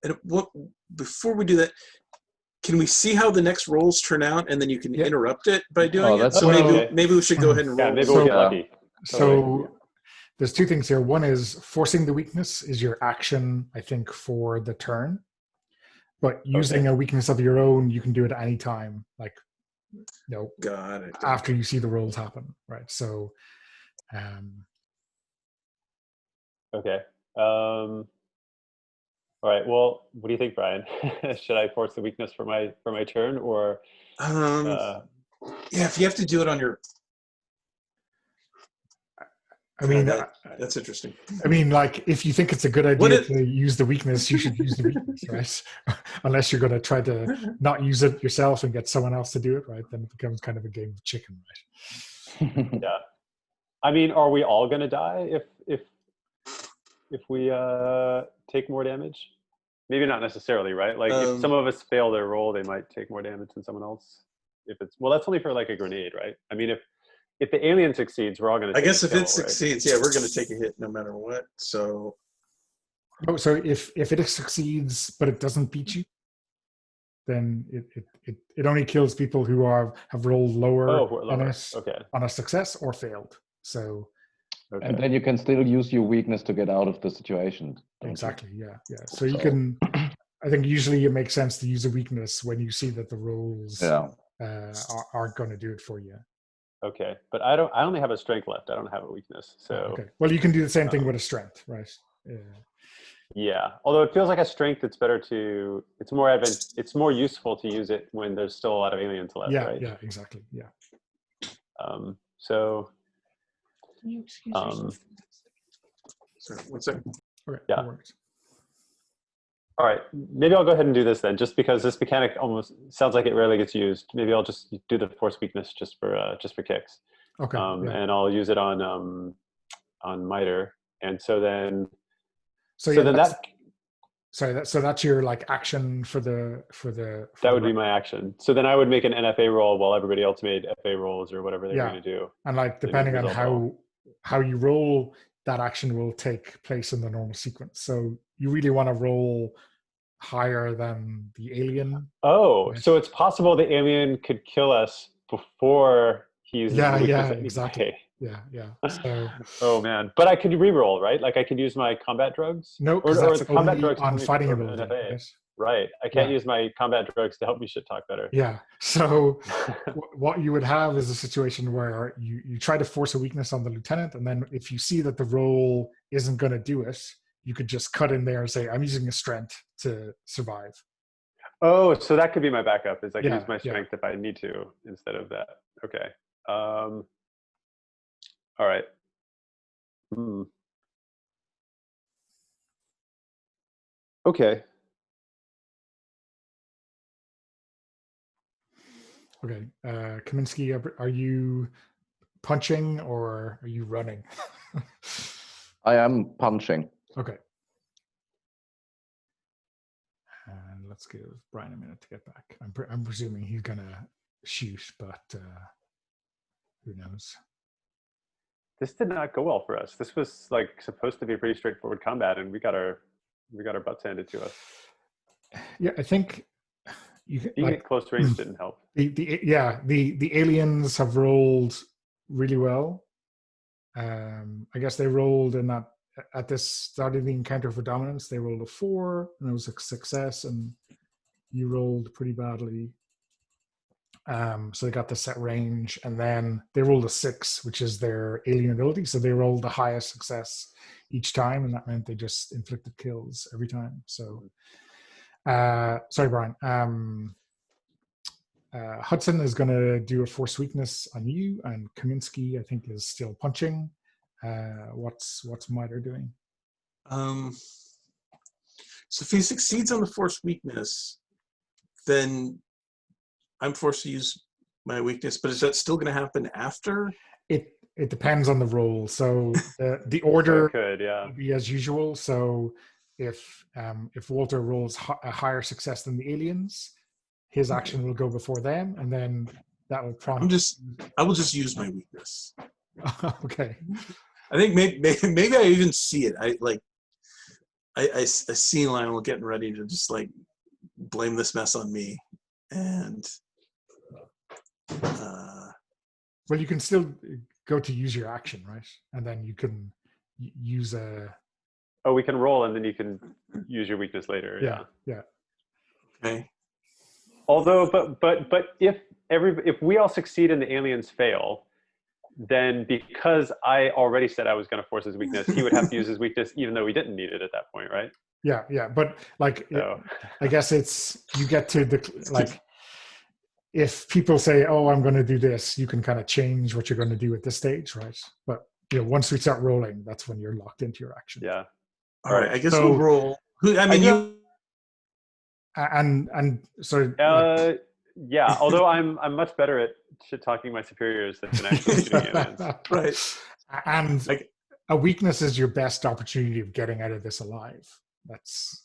And before we do that, can we see how the next rolls turn out, and then you can interrupt it by doing it? So maybe we should go ahead and roll. Yeah, maybe we'll get lucky. So there's two things here. One is forcing the weakness is your action, I think, for the turn. But using a weakness of your own, you can do it at any time, like, Got it. after you see the rolls happen, right? So, okay. All right. Well, what do you think, Brian? Should I force the weakness for my turn, or? Yeah, if you have to do it on your, I mean, that's interesting. I mean, like, if you think it's a good idea to use the weakness, you should use the weakness, right? Unless you're going to try to not use it yourself and get someone else to do it, right? Then it becomes kind of a game of chicken, right? Yeah. I mean, are we all going to die if we take more damage? Maybe not necessarily, right? Like, if some of us fail their roll, they might take more damage than someone else. If it's that's only for like a grenade, right? I mean, if the alien succeeds, we're all going to. I guess if it succeeds, yeah, we're going to take a hit no matter what. So. Oh, so if it succeeds but it doesn't beat you, then it only kills people who have rolled lower, on a success or failed. So. Okay. And then you can still use your weakness to get out of the situation. Exactly. Yeah. So you can. I think usually it makes sense to use a weakness when you see that the rolls aren't going to do it for you. Okay, but I only have a strength left. I don't have a weakness. So okay. Well, you can do the same thing with a strength, right? Yeah. Although it feels like a strength, it's better to. It's more useful to use it when there's still a lot of aliens left. Yeah. Right? Yeah. Exactly. Yeah. So. Can you excuse me? Sorry, 1 second. Okay. Yeah. All right, maybe I'll go ahead and do this then, just because this mechanic almost sounds like it rarely gets used. Maybe I'll just do the force weakness just for kicks. Okay. And I'll use it on Miter, and so then. So that's your like action for the. That would be my action. So then I would make an NFA roll while everybody else made FA rolls or whatever they're going to do. And like depending on how you roll, that action will take place in the normal sequence. So you really want to roll higher than the alien. Oh, so it's possible the alien could kill us before he's. Yeah, exactly. Yeah. So, oh man, but I could re-roll, right? Like I could use my combat drugs. No, or that's the combat drugs on fighting ability. Yes. Right. I can't use my combat drugs to help me shit talk better. Yeah. So what you would have is a situation where you try to force a weakness on the lieutenant, and then if you see that the roll isn't going to do it, you could just cut in there and say, I'm using a strength to survive. Oh, so that could be my backup, is I can use my strength if I need to instead of that. Okay. All right. Okay. Okay. Kaminsky, are you punching or are you running? I am punching. Okay. And let's give Brian a minute to get back. I'm presuming he's gonna shoot, but who knows? This did not go well for us. This was like supposed to be pretty straightforward combat, and we got our butts handed to us. Yeah, I think being at close range didn't help. The aliens have rolled really well. I guess they rolled in that at this start of the encounter for dominance, they rolled a 4 and it was a success, and you rolled pretty badly. So they got the set range, and then they rolled a 6, which is their alien ability. So they rolled the highest success each time, and that meant they just inflicted kills every time. So, sorry, Brian. Hudson is going to do a force weakness on you, and Kaminsky, I think, is still punching. What's Miter doing? So if he succeeds on the force weakness, then I'm forced to use my weakness. But is that still going to happen after? It depends on the roll. So the order will be as usual. So if Walter rolls a higher success than the aliens, his action will go before them, and then that will prompt. I will just use my weakness. Okay. I think maybe I even see it. I see Lionel getting ready to just like blame this mess on me, and well, you can still go to use your action, right? And then you can use a. Oh, we can roll, and then you can use your weakness later. Yeah. Okay. Although, but if we all succeed and the aliens fail, then because I already said I was going to force his weakness, he would have to use his weakness even though we didn't need it at that point, right? Yeah. But like, I guess you get to the if people say, "Oh, I'm going to do this," you can kind of change what you're going to do at this stage, right? But once we start rolling, that's when you're locked into your action. Yeah. All right, I guess So- we'll roll. I mean, you. And so Yeah. Although I'm much better at shit talking my superiors than actually shooting aliens. Right. And Like, a weakness is your best opportunity of getting out of this alive. That's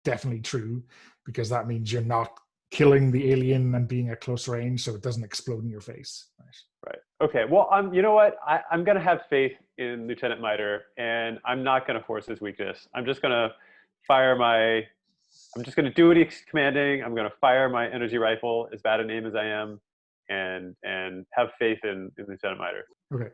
definitely true, because that means you're not killing the alien and being at close range, so it doesn't explode in your face. Right. Okay. Well, you know what? I'm going to have faith in Lieutenant Miter, and I'm not going to force his weakness. I'm just going to I'm just going to do what he's commanding. I'm going to fire my energy rifle, as bad an aim as I am, and have faith in Lieutenant Miter. Okay.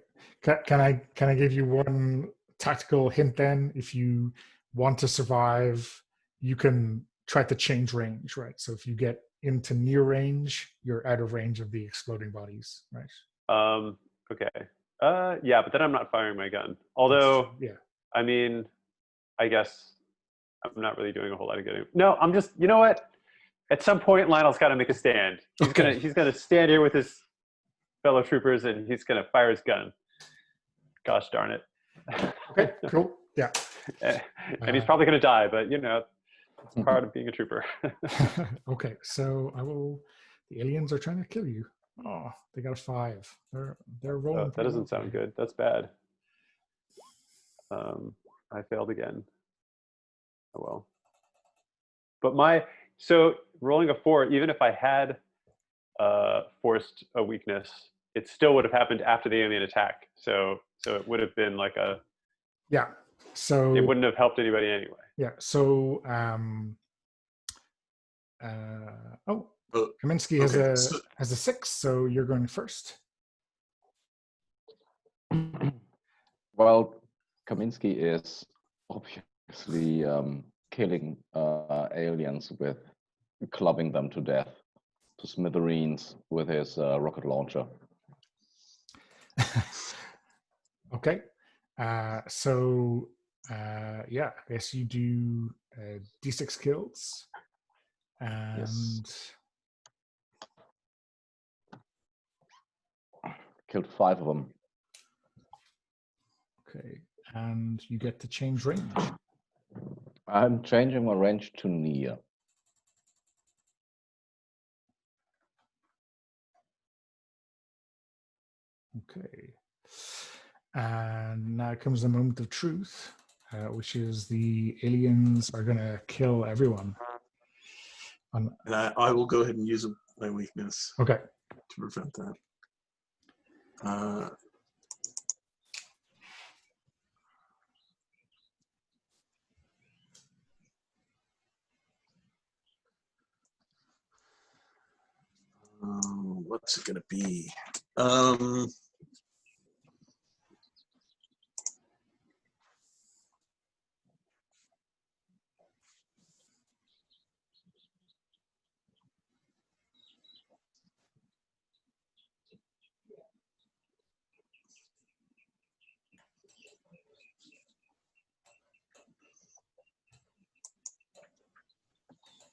Can I give you one tactical hint then? If you want to survive, you can try to change range, right? So if you get into near range, you're out of range of the exploding bodies, right? Okay. Yeah, but then I'm not firing my gun. Although, yeah. I mean, I guess I'm not really doing a whole lot of getting. No, I'm just. You know what? At some point, Lionel's got to make a stand. He's gonna stand here with his fellow troopers, and he's gonna fire his gun. Gosh darn it. Okay. Cool. Yeah. And he's probably gonna die, but it's part of being a trooper. Okay. So the aliens are trying to kill you. Oh, they got a 5. They're rolling. That doesn't sound good. That's bad. I failed again. Oh well. But so rolling a 4, even if I had forced a weakness, it still would have happened after the alien attack. So it would have been like yeah. So it wouldn't have helped anybody anyway. Yeah. So Kaminsky has a 6, so you're going first. Well, Kaminsky is obviously killing aliens with clubbing them to death, to smithereens with his rocket launcher. Okay. So I guess you do D6 kills. And Yes. Killed 5 of them. Okay. And you get to change range. I'm changing my range to near. Okay. And now comes the moment of truth, which is the aliens are going to kill everyone. And I will go ahead and use my weakness Okay. to prevent that. What's it gonna be?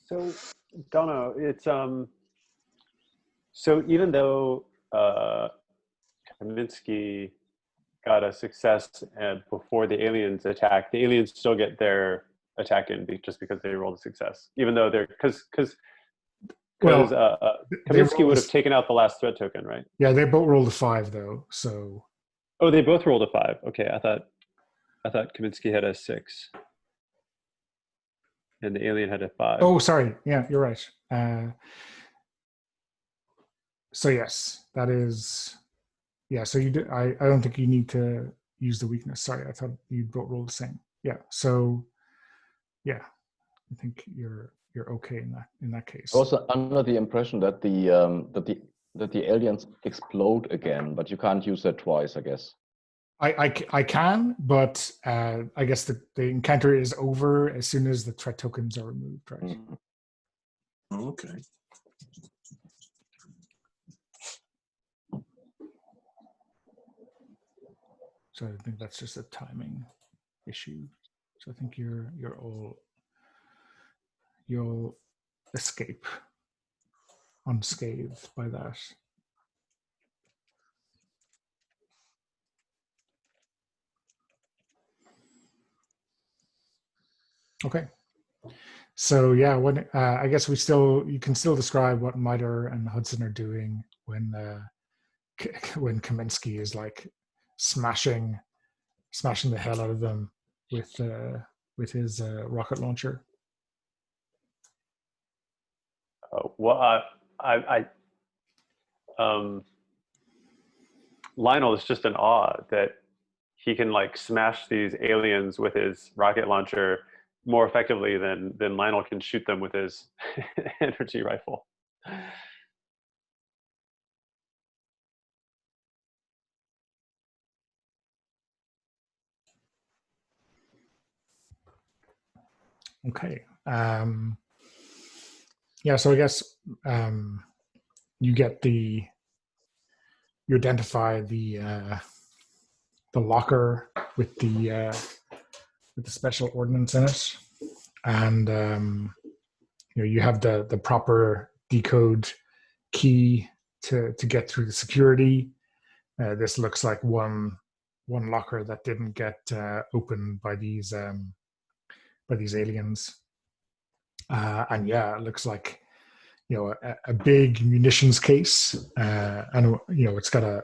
So Donna, it's so even though Kaminsky got a success before the aliens attack, the aliens still get their attack in just because they rolled a success, even though they're because Kaminsky would have taken out the last threat token, right? Yeah, they both rolled a 5 though. So oh, they both rolled a 5. Okay, I thought Kaminsky had a 6. And the alien had a 5. Oh, sorry. Yeah, you're right. So yes, that is. Yeah. So you do. I don't think you need to use the weakness. Sorry, I thought you both rolled the same. Yeah. So yeah, I think you're okay in that case. I was under the impression that the aliens explode again, but you can't use that twice, I guess. I can, but I guess the encounter is over as soon as the threat tokens are removed, right? Mm-hmm. Okay. So I think that's just a timing issue. So I think you'll escape unscathed by that. Okay. So yeah, when I guess you can still describe what Miter and Hudson are doing when when Kaminsky is like smashing the hell out of them with his rocket launcher. Well, Lionel is just in awe that he can like smash these aliens with his rocket launcher more effectively than Lionel can shoot them with his energy rifle. Okay. Yeah. So I guess you identify the locker with the special ordnance in it, and you have the proper decode key to get through the security. This looks like one locker that didn't get opened by these aliens, and yeah, it looks like a big munitions case, and it's got a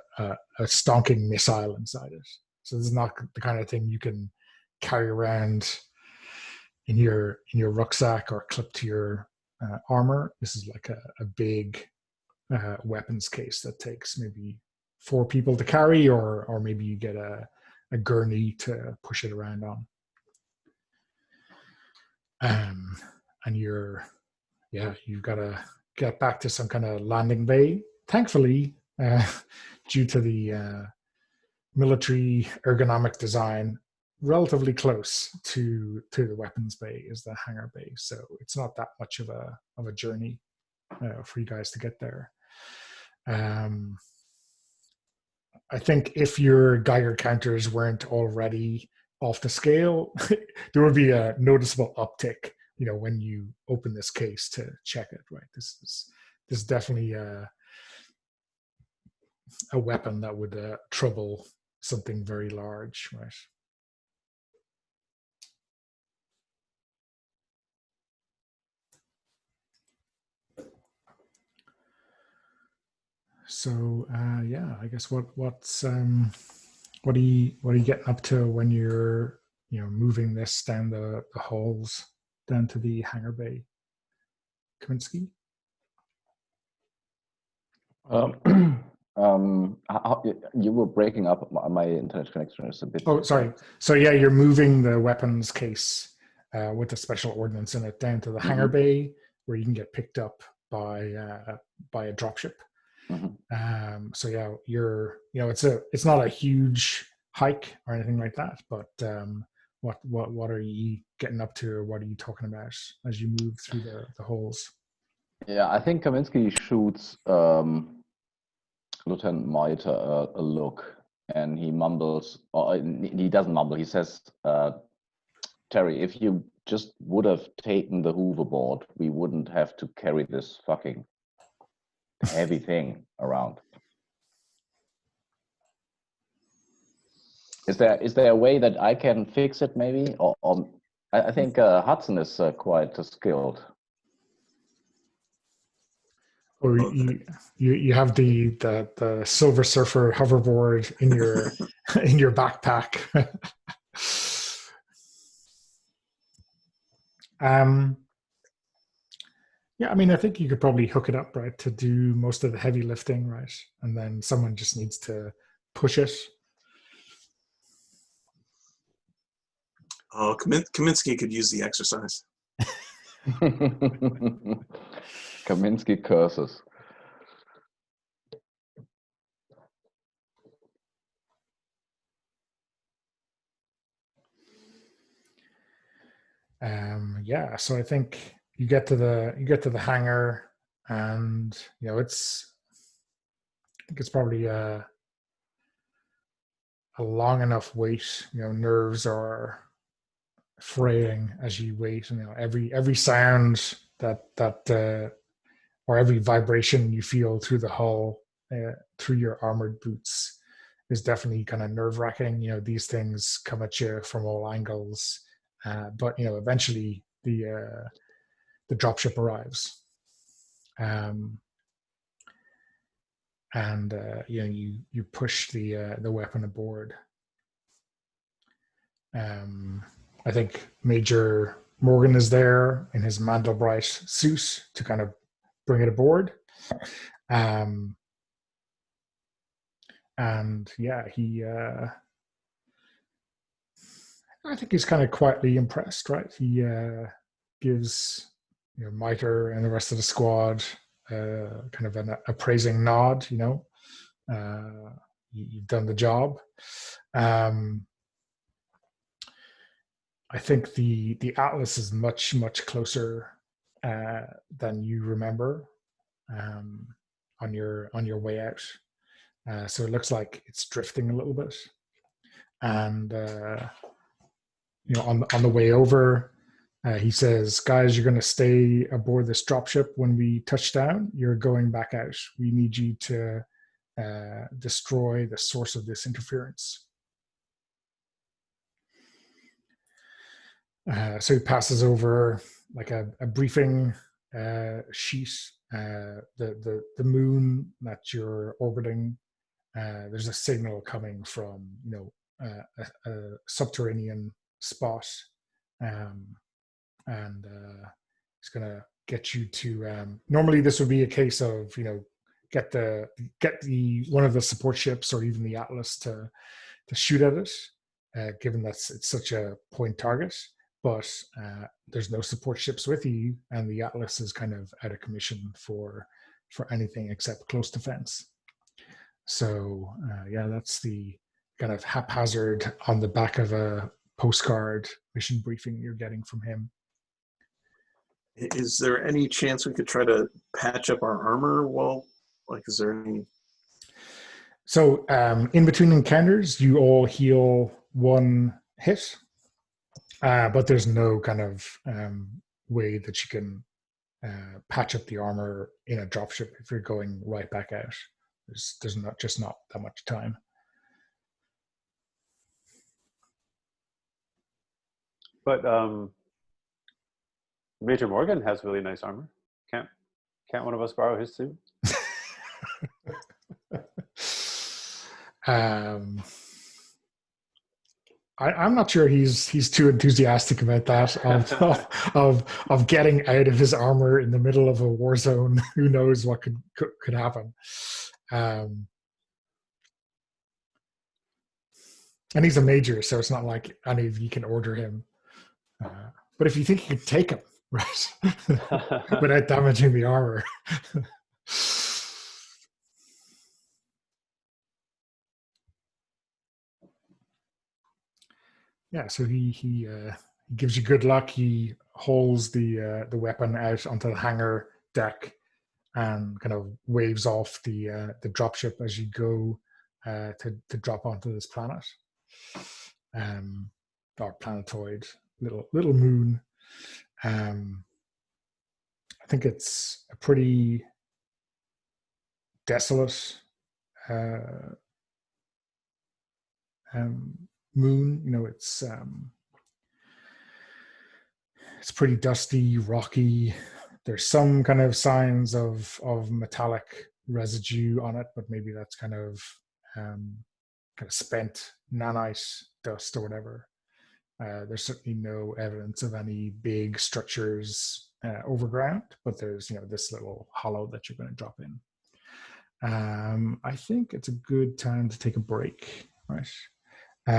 stonking missile inside it. So this is not the kind of thing you can carry around in your rucksack or clip to your armor. This is like a big weapons case that takes maybe 4 people to carry, or maybe you get a gurney to push it around on. And you've got to get back to some kind of landing bay. Thankfully, due to the military ergonomic design, relatively close to the weapons bay is the hangar bay, so it's not that much of a journey for you guys to get there. I think if your Geiger counters weren't already off the scale, there would be a noticeable uptick, when you open this case to check it, right? This is definitely a weapon that would trouble something very large, right? So yeah, I guess what are you getting up to when you're moving this down the halls down to the hangar bay, Kaminsky? You were breaking up. My internet connection is a bit. Oh, sorry. So yeah, you're moving the weapons case with the special ordnance in it down to the hangar bay, where you can get picked up by a dropship. So yeah, it's not a huge hike or anything like that, but what are you getting up to, or what are you talking about as you move through the holes? Yeah, I think Kaminsky shoots Lieutenant Miter a look, and he mumbles, or he doesn't mumble, he says, Terry, if you just would have taken the hoverboard, we wouldn't have to carry this fucking heavy thing around. Is there a way that I can fix it, maybe? Or I think Hudson is quite skilled. Or you have the Silver Surfer hoverboard in your in your backpack. Yeah, I mean, I think you could probably hook it up, right, to do most of the heavy lifting, right, and then someone just needs to push it. Oh, Kaminsky could use the exercise. Kaminsky curses. Yeah, so I think you get to the hangar, and I think it's probably a long enough wait. Nerves are fraying as you wait, and every sound that or every vibration you feel through the hull, through your armored boots, is definitely kind of nerve-wracking. These things come at you from all angles, but eventually the dropship arrives, and you push the weapon aboard. I think Major Morgan is there in his Mandelbrite suit to kind of bring it aboard. And yeah, I think he's kind of quietly impressed, right? He gives Miter and the rest of the squad kind of an appraising nod. You've done the job. I think the Atlas is much closer than you remember on your way out. So it looks like it's drifting a little bit, and on the way over, he says, "Guys, you're going to stay aboard this dropship when we touch down. You're going back out. We need you to destroy the source of this interference." So he passes over like a briefing sheet. The moon that you're orbiting. There's a signal coming from a subterranean spot, and it's going to get you to. Normally, this would be a case of get the one of the support ships or even the Atlas to shoot at it, given that it's such a point target. But there's no support ships with you, and the Atlas is kind of out of commission for anything except close defense. So yeah, that's the kind of haphazard on the back of a postcard mission briefing you're getting from him. Is there any chance we could try to patch up our armor? Well, is there any? So in between encounters, you all heal 1 hit. But there's no kind of way that you can patch up the armor in a dropship if you're going right back out. There's not that much time. But Major Morgan has really nice armor. Can't one of us borrow his suit? I'm not sure he's too enthusiastic about that of getting out of his armor in the middle of a war zone. Who knows what could happen? And he's a major, so it's not like any of you can order him. But if you think you could take him, right, without damaging the armor. Yeah, so he gives you good luck. He hauls the weapon out onto the hangar deck and kind of waves off the dropship as you go to drop onto this planet, or planetoid, little moon. I think it's a pretty desolate moon. It's pretty dusty, rocky. There's some kind of signs of metallic residue on it, but maybe that's kind of spent nanite dust or whatever. There's certainly no evidence of any big structures overground, but there's this little hollow that you're going to drop in. I think it's a good time to take a break, right? So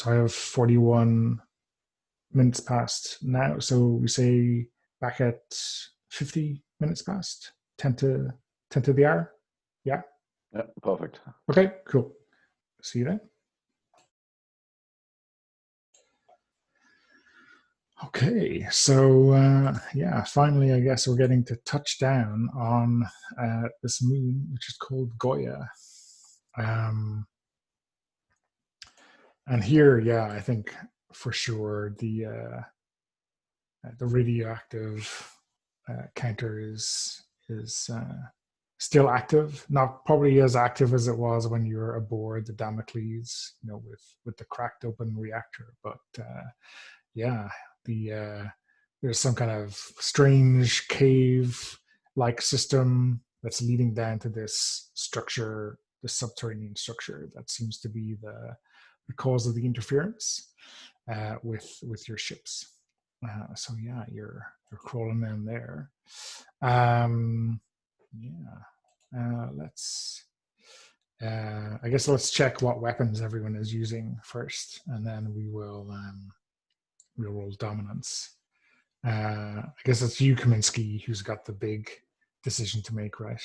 I have 41 minutes past now. So we say back at 50 minutes past, 10 to the hour. Yeah. Yeah, perfect. Okay, cool. See you then. Okay, so yeah, finally, I guess we're getting to touch down on this moon, which is called Goya. And here, yeah, I think for sure the radioactive counter is still active, not probably as active as it was when you were aboard the Damocles, with the cracked open reactor, but yeah, there's some kind of strange cave-like system that's leading down to this structure, the subterranean structure that seems to be the cause of the interference with your ships. So yeah, you're crawling down there. Let's. I guess let's check what weapons everyone is using first, and then we'll roll dominance. I guess it's you, Kaminsky, who's got the big decision to make, right?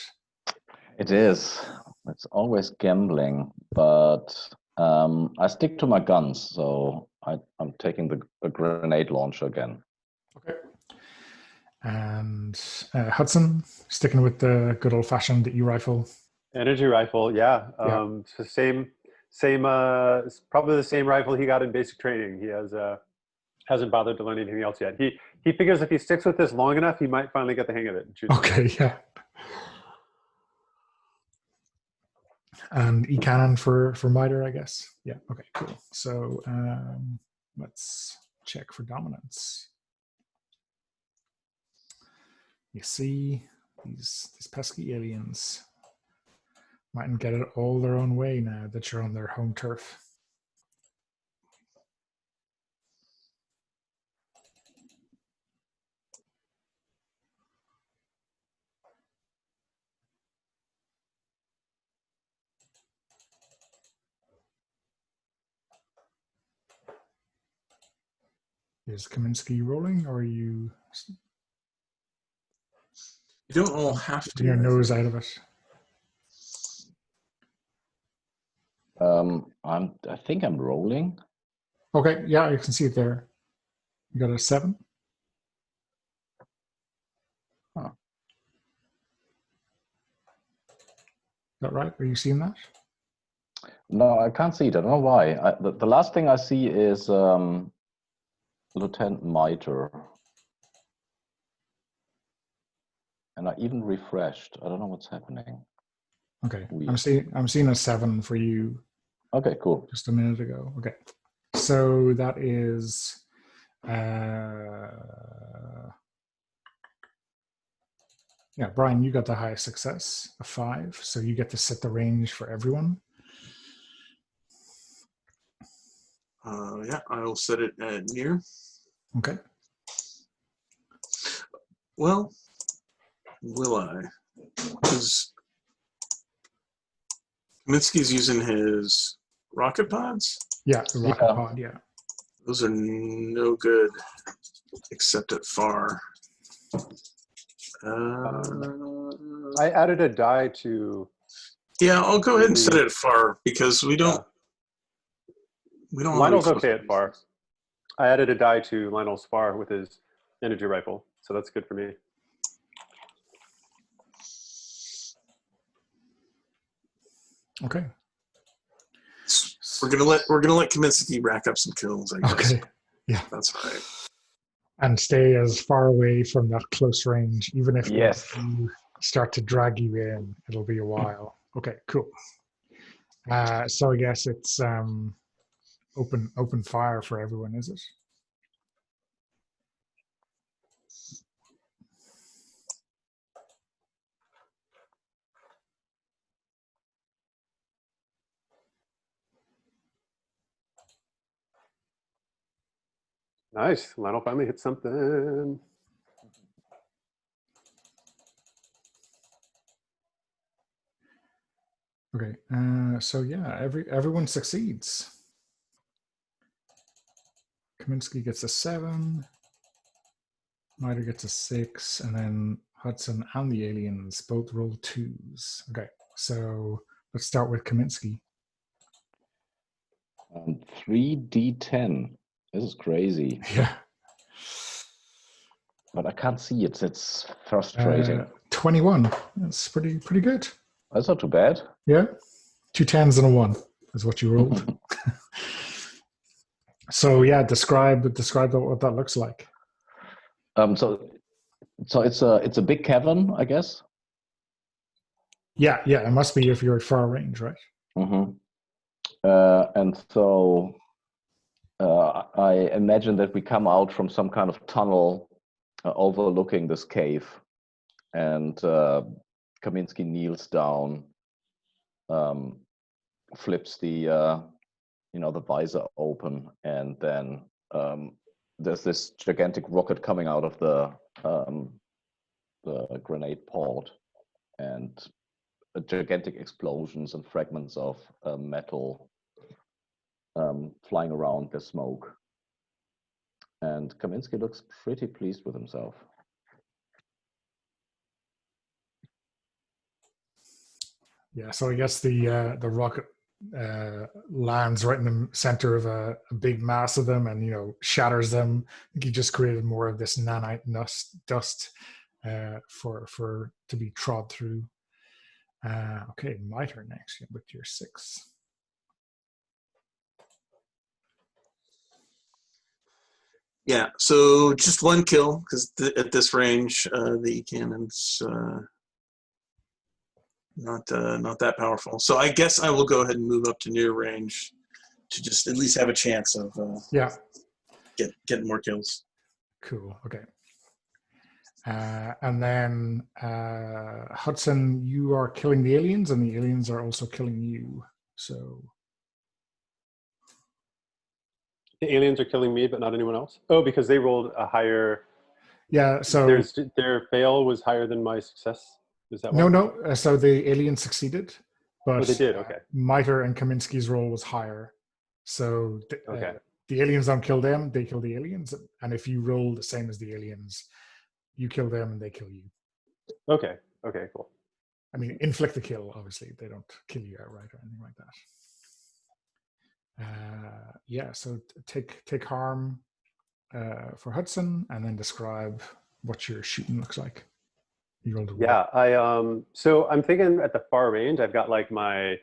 It is. It's always gambling, but I stick to my guns, so I'm taking the grenade launcher again. Okay. And Hudson, sticking with the good old-fashioned E-rifle. Energy rifle, yeah. So same, probably the same rifle he got in basic training. He hasn't bothered to learn anything else yet. He figures if he sticks with this long enough, he might finally get the hang of it. Okay, yeah. And E-cannon for miter, I guess. Yeah. Okay. Cool. So let's check for dominance. You see these pesky aliens mightn't get it all their own way now that you're on their home turf. Is Kaminsky rolling, or are you? You don't all have to. Your nose out of it. I think I'm rolling. Okay, yeah, you can see it there. You got a 7. Huh. Is that right? Are you seeing that? No, I can't see it. I don't know why. The last thing I see is Lieutenant Miter. And I even refreshed. I don't know what's happening. Okay, Weird. I'm seeing a 7 for you. Okay, cool. Just a minute ago. Okay, so that is yeah, Brian, you got the highest success, a 5. So you get to set the range for everyone. Yeah, I'll set it at near. Okay. Well, will I? Because Kaminsky's using his rocket pods. Yeah, the rocket pod. Yeah. Those are no good, except at far. I added a die to. Yeah, I'll go ahead and set it at far because we don't. We don't. Lionel's okay at far. I added a die to Lionel's far with his energy rifle, so that's good for me. Okay. We're gonna let Kaminsky rack up some kills, I guess. Okay. Yeah. That's right. And stay as far away from that close range, even if Yes. you start to drag you in, it'll be a while. Okay, cool. So I guess it's open fire for everyone, is it? Nice. Lionel finally hit something. Okay. So yeah, everyone succeeds. Kaminsky gets a 7. Miter gets a 6, and then Hudson and the aliens both roll 2s. Okay, so let's start with Kaminsky. 3d10. This is crazy. Yeah. But I can't see it. It's frustrating. 21. That's pretty good. That's not too bad. Yeah. 2 10s and a 1 is what you rolled. So yeah, describe what that looks like. So it's a big cavern, I guess. Yeah, it must be if you're at far range, right? Mm-hmm. And so I imagine that we come out from some kind of tunnel overlooking this cave, and Kaminsky kneels down, flips the the visor open, and then there's this gigantic rocket coming out of the grenade pod, and gigantic explosions and fragments of metal flying around the smoke. And Kaminsky looks pretty pleased with himself. Yeah, so I guess the rocket lands right in the center of a big mass of them, and shatters them. I think he just created more of this nanite dust for to be trod through. Okay, my turn next. With your 6. Yeah, so just one kill, because at this range, the E-cannon's not that powerful. So I guess I will go ahead and move up to near range to just at least have a chance of getting more kills. Cool. Okay. And then Hudson, you are killing the aliens, and the aliens are also killing you. So The aliens are killing me, but not anyone else. Oh, because they rolled a higher. yeah. So their fail was higher than my success. Is that why? No. So the aliens succeeded, but they did. Okay. Miter and Kaminsky's roll was higher. So the aliens don't kill them; they kill the aliens. And if you roll the same as the aliens, you kill them and they kill you. Okay. Okay. Cool. I mean, inflict the kill. Obviously, they don't kill you outright or anything like that. So take harm for Hudson, and then describe what your shooting looks like. You rolled a 1. Yeah, so I'm thinking at the far range, I've got like my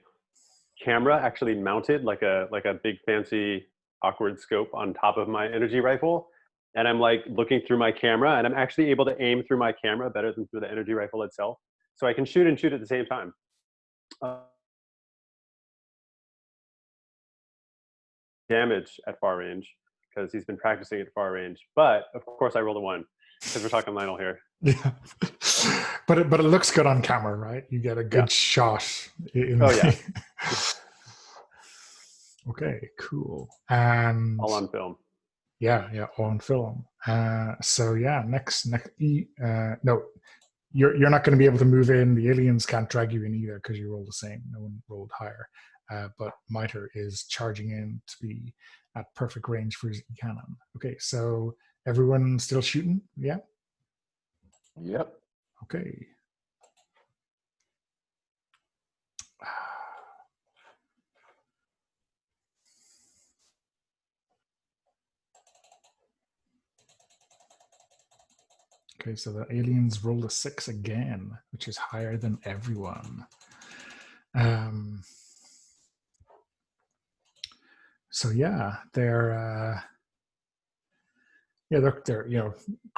camera actually mounted like a big fancy awkward scope on top of my energy rifle, and I'm like looking through my camera, and I'm actually able to aim through my camera better than through the energy rifle itself, so I can shoot and shoot at the same time. Damage at far range because he's been practicing at far range, but of course I rolled a 1 because we're talking Lionel here. Yeah, but it looks good on camera, right? You get a good shot. Yeah. Okay, cool. And all on film. Yeah, all on film. So yeah, next. No, you're not going to be able to move in. The aliens can't drag you in either because you rolled the same. No one rolled higher. But Miter is charging in to be at perfect range for his cannon. Okay, so everyone still shooting? Yeah. Yep. Okay. Okay, so the aliens rolled a 6 again, which is higher than everyone. So yeah, they're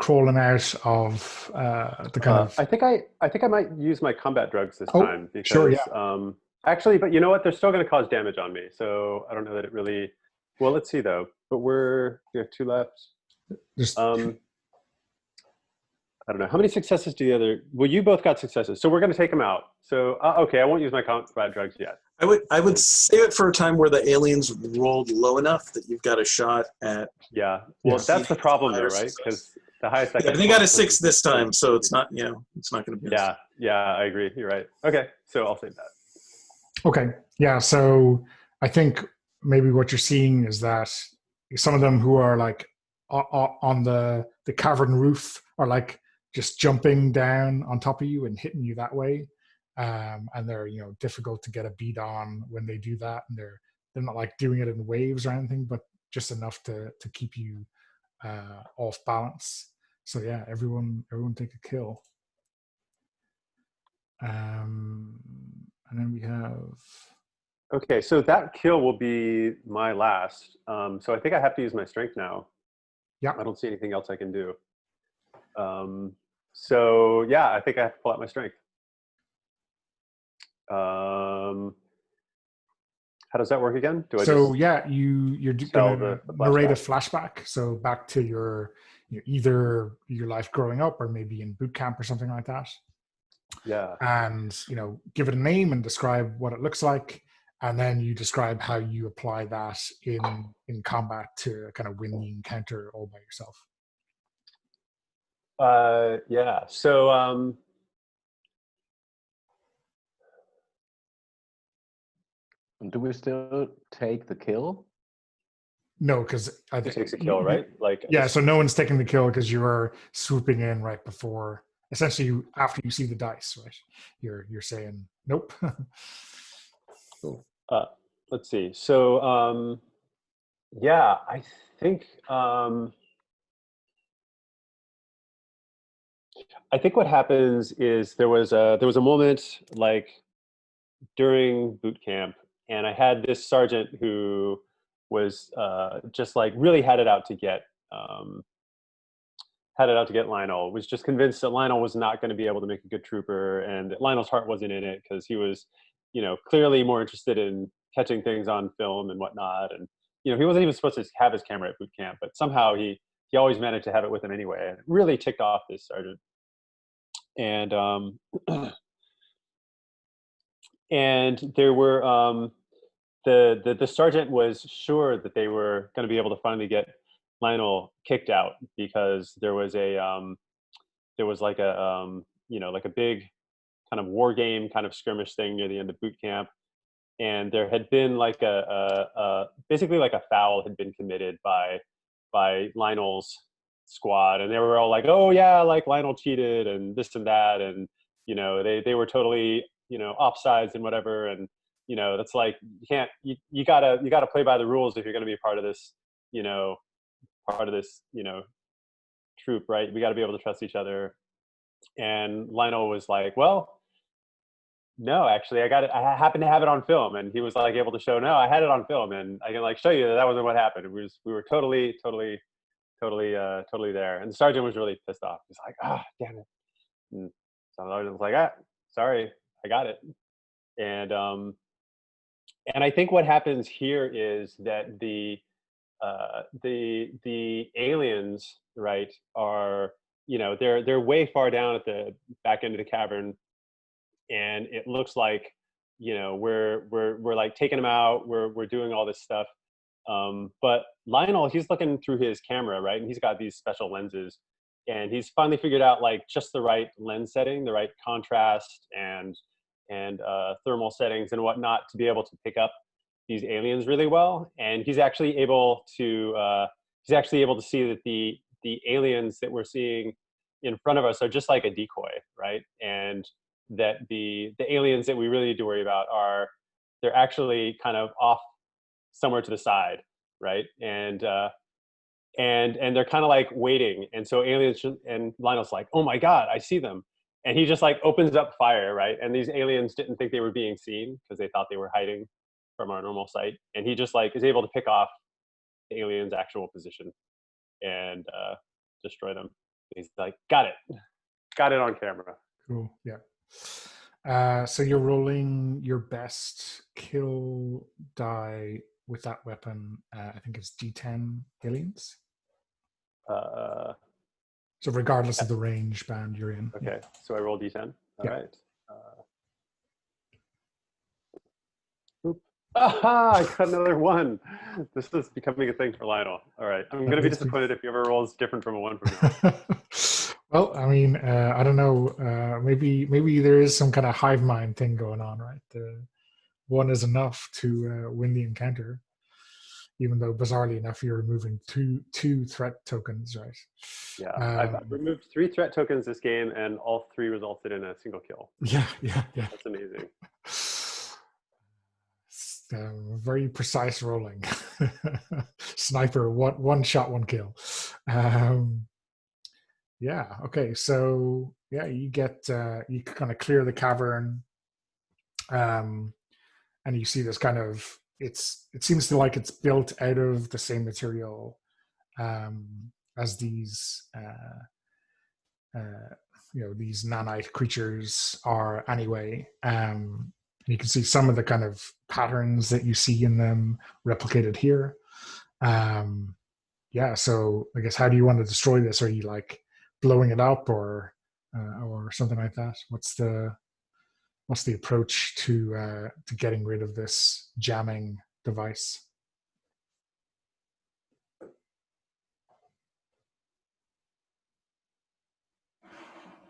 crawling out of the kind of. I think I might use my combat drugs this time because sure, yeah. Actually, but you know what? They're still going to cause damage on me, so I don't know that it really. Well, let's see though. But we have 2 left. I don't know. How many successes do the other? Well, you both got successes, so we're going to take them out. So okay, I won't use my combat drugs yet. I would save it for a time where the aliens rolled low enough that you've got a shot at. Yeah. Well, that's the problem though, right? Because the highest. Yeah, but they got a 6 this time, so it's not it's not going to be. Yeah, I agree. You're right. Okay, so I'll save that. Okay. Yeah. So I think maybe what you're seeing is that some of them who are like on the cavern roof are like just jumping down on top of you and hitting you that way. And they're difficult to get a beat on when they do that, and they're not like doing it in waves or anything, but just enough to keep you off balance. So yeah, everyone take a kill. And then we have. Okay, so that kill will be my last. So I think I have to use my strength now. Yeah. I don't see anything else I can do. So yeah, I think I have to pull out my strength. How How does that work again? Do I So just yeah, you're tell gonna the narrate a flashback? flashback. So back to your either your life growing up or maybe in boot camp or something like that. Yeah. And give it a name and describe what it looks like, and then you describe how you apply that in combat to kind of win the encounter all by yourself. Yeah. So Do we still take the kill? No, because I it think takes a kill, right? Like yeah. So no one's taking the kill because you are swooping in right before, essentially after you see the dice, right? You're saying nope. Cool. let's see. So yeah, I think what happens is there was a moment like during boot camp, and I had this sergeant who was just like really had it out to get Lionel. Was just convinced that Lionel was not going to be able to make a good trooper, and that Lionel's heart wasn't in it because he was, clearly more interested in catching things on film and whatnot. And he wasn't even supposed to have his camera at boot camp, but somehow he always managed to have it with him anyway. And it really ticked off this sergeant. And and there were the sergeant was sure that they were going to be able to finally get Lionel kicked out because there was like a big kind of war game kind of skirmish thing near the end of boot camp, and there had been like basically like a foul had been committed by Lionel's squad, and they were all like, oh yeah, like Lionel cheated and this and that, and they were totally offsides and whatever. And that's like you gotta play by the rules if you're going to be part of this troop, right? We got to be able to trust each other. And Lionel was like, well, no, actually, I happen to have it on film. And he was like able to show, no, I had it on film, and I can like show you that wasn't what happened. We were totally there. And the sergeant was really pissed off. He's like, damn it. And so the sergeant was like, sorry, I got it. And I think what happens here is that the aliens, right, are they're way far down at the back end of the cavern, and it looks like we're like taking them out, we're doing all this stuff, but Lionel, he's looking through his camera, right, and he's got these special lenses, and he's finally figured out like just the right lens setting, the right contrast and thermal settings and whatnot to be able to pick up these aliens really well. And he's actually able to see that the aliens that we're seeing in front of us are just like a decoy, right? And that the aliens that we really need to worry about they're actually kind of off somewhere to the side, right? And they're kind of like waiting. And so and Lionel's like, oh my God, I see them. And he just like opens up fire, right? And these aliens didn't think they were being seen because they thought they were hiding from our normal sight. And he just like is able to pick off the alien's actual position and destroy them. He's like, got it on camera. Cool. Yeah. So you're rolling your best kill die with that weapon. I think it's D10 aliens. So regardless of the range band you're in. Okay, so I roll D10. All right. Oop. Aha! I got another one. This is becoming a thing for Lionel. All right, I'm going to be disappointed if he ever rolls different from a 1 from now. Well, I mean, I don't know. Maybe there is some kind of hive mind thing going on, right? One is enough to win the encounter, even though bizarrely enough you're removing two threat tokens, right? Yeah, I've removed 3 threat tokens this game, and all 3 resulted in a single kill. Yeah. That's amazing. Very precise rolling. Sniper, one shot, 1 kill. Yeah. Okay. So yeah, you get you kind of clear the cavern, and you see this kind of it seems to like it's built out of the same material as these these nanite creatures are anyway. You can see some of the kind of patterns that you see in them replicated here. Yeah, so I guess how do you want to destroy this? Are you like blowing it up or something like that? What's the approach to getting rid of this jamming device?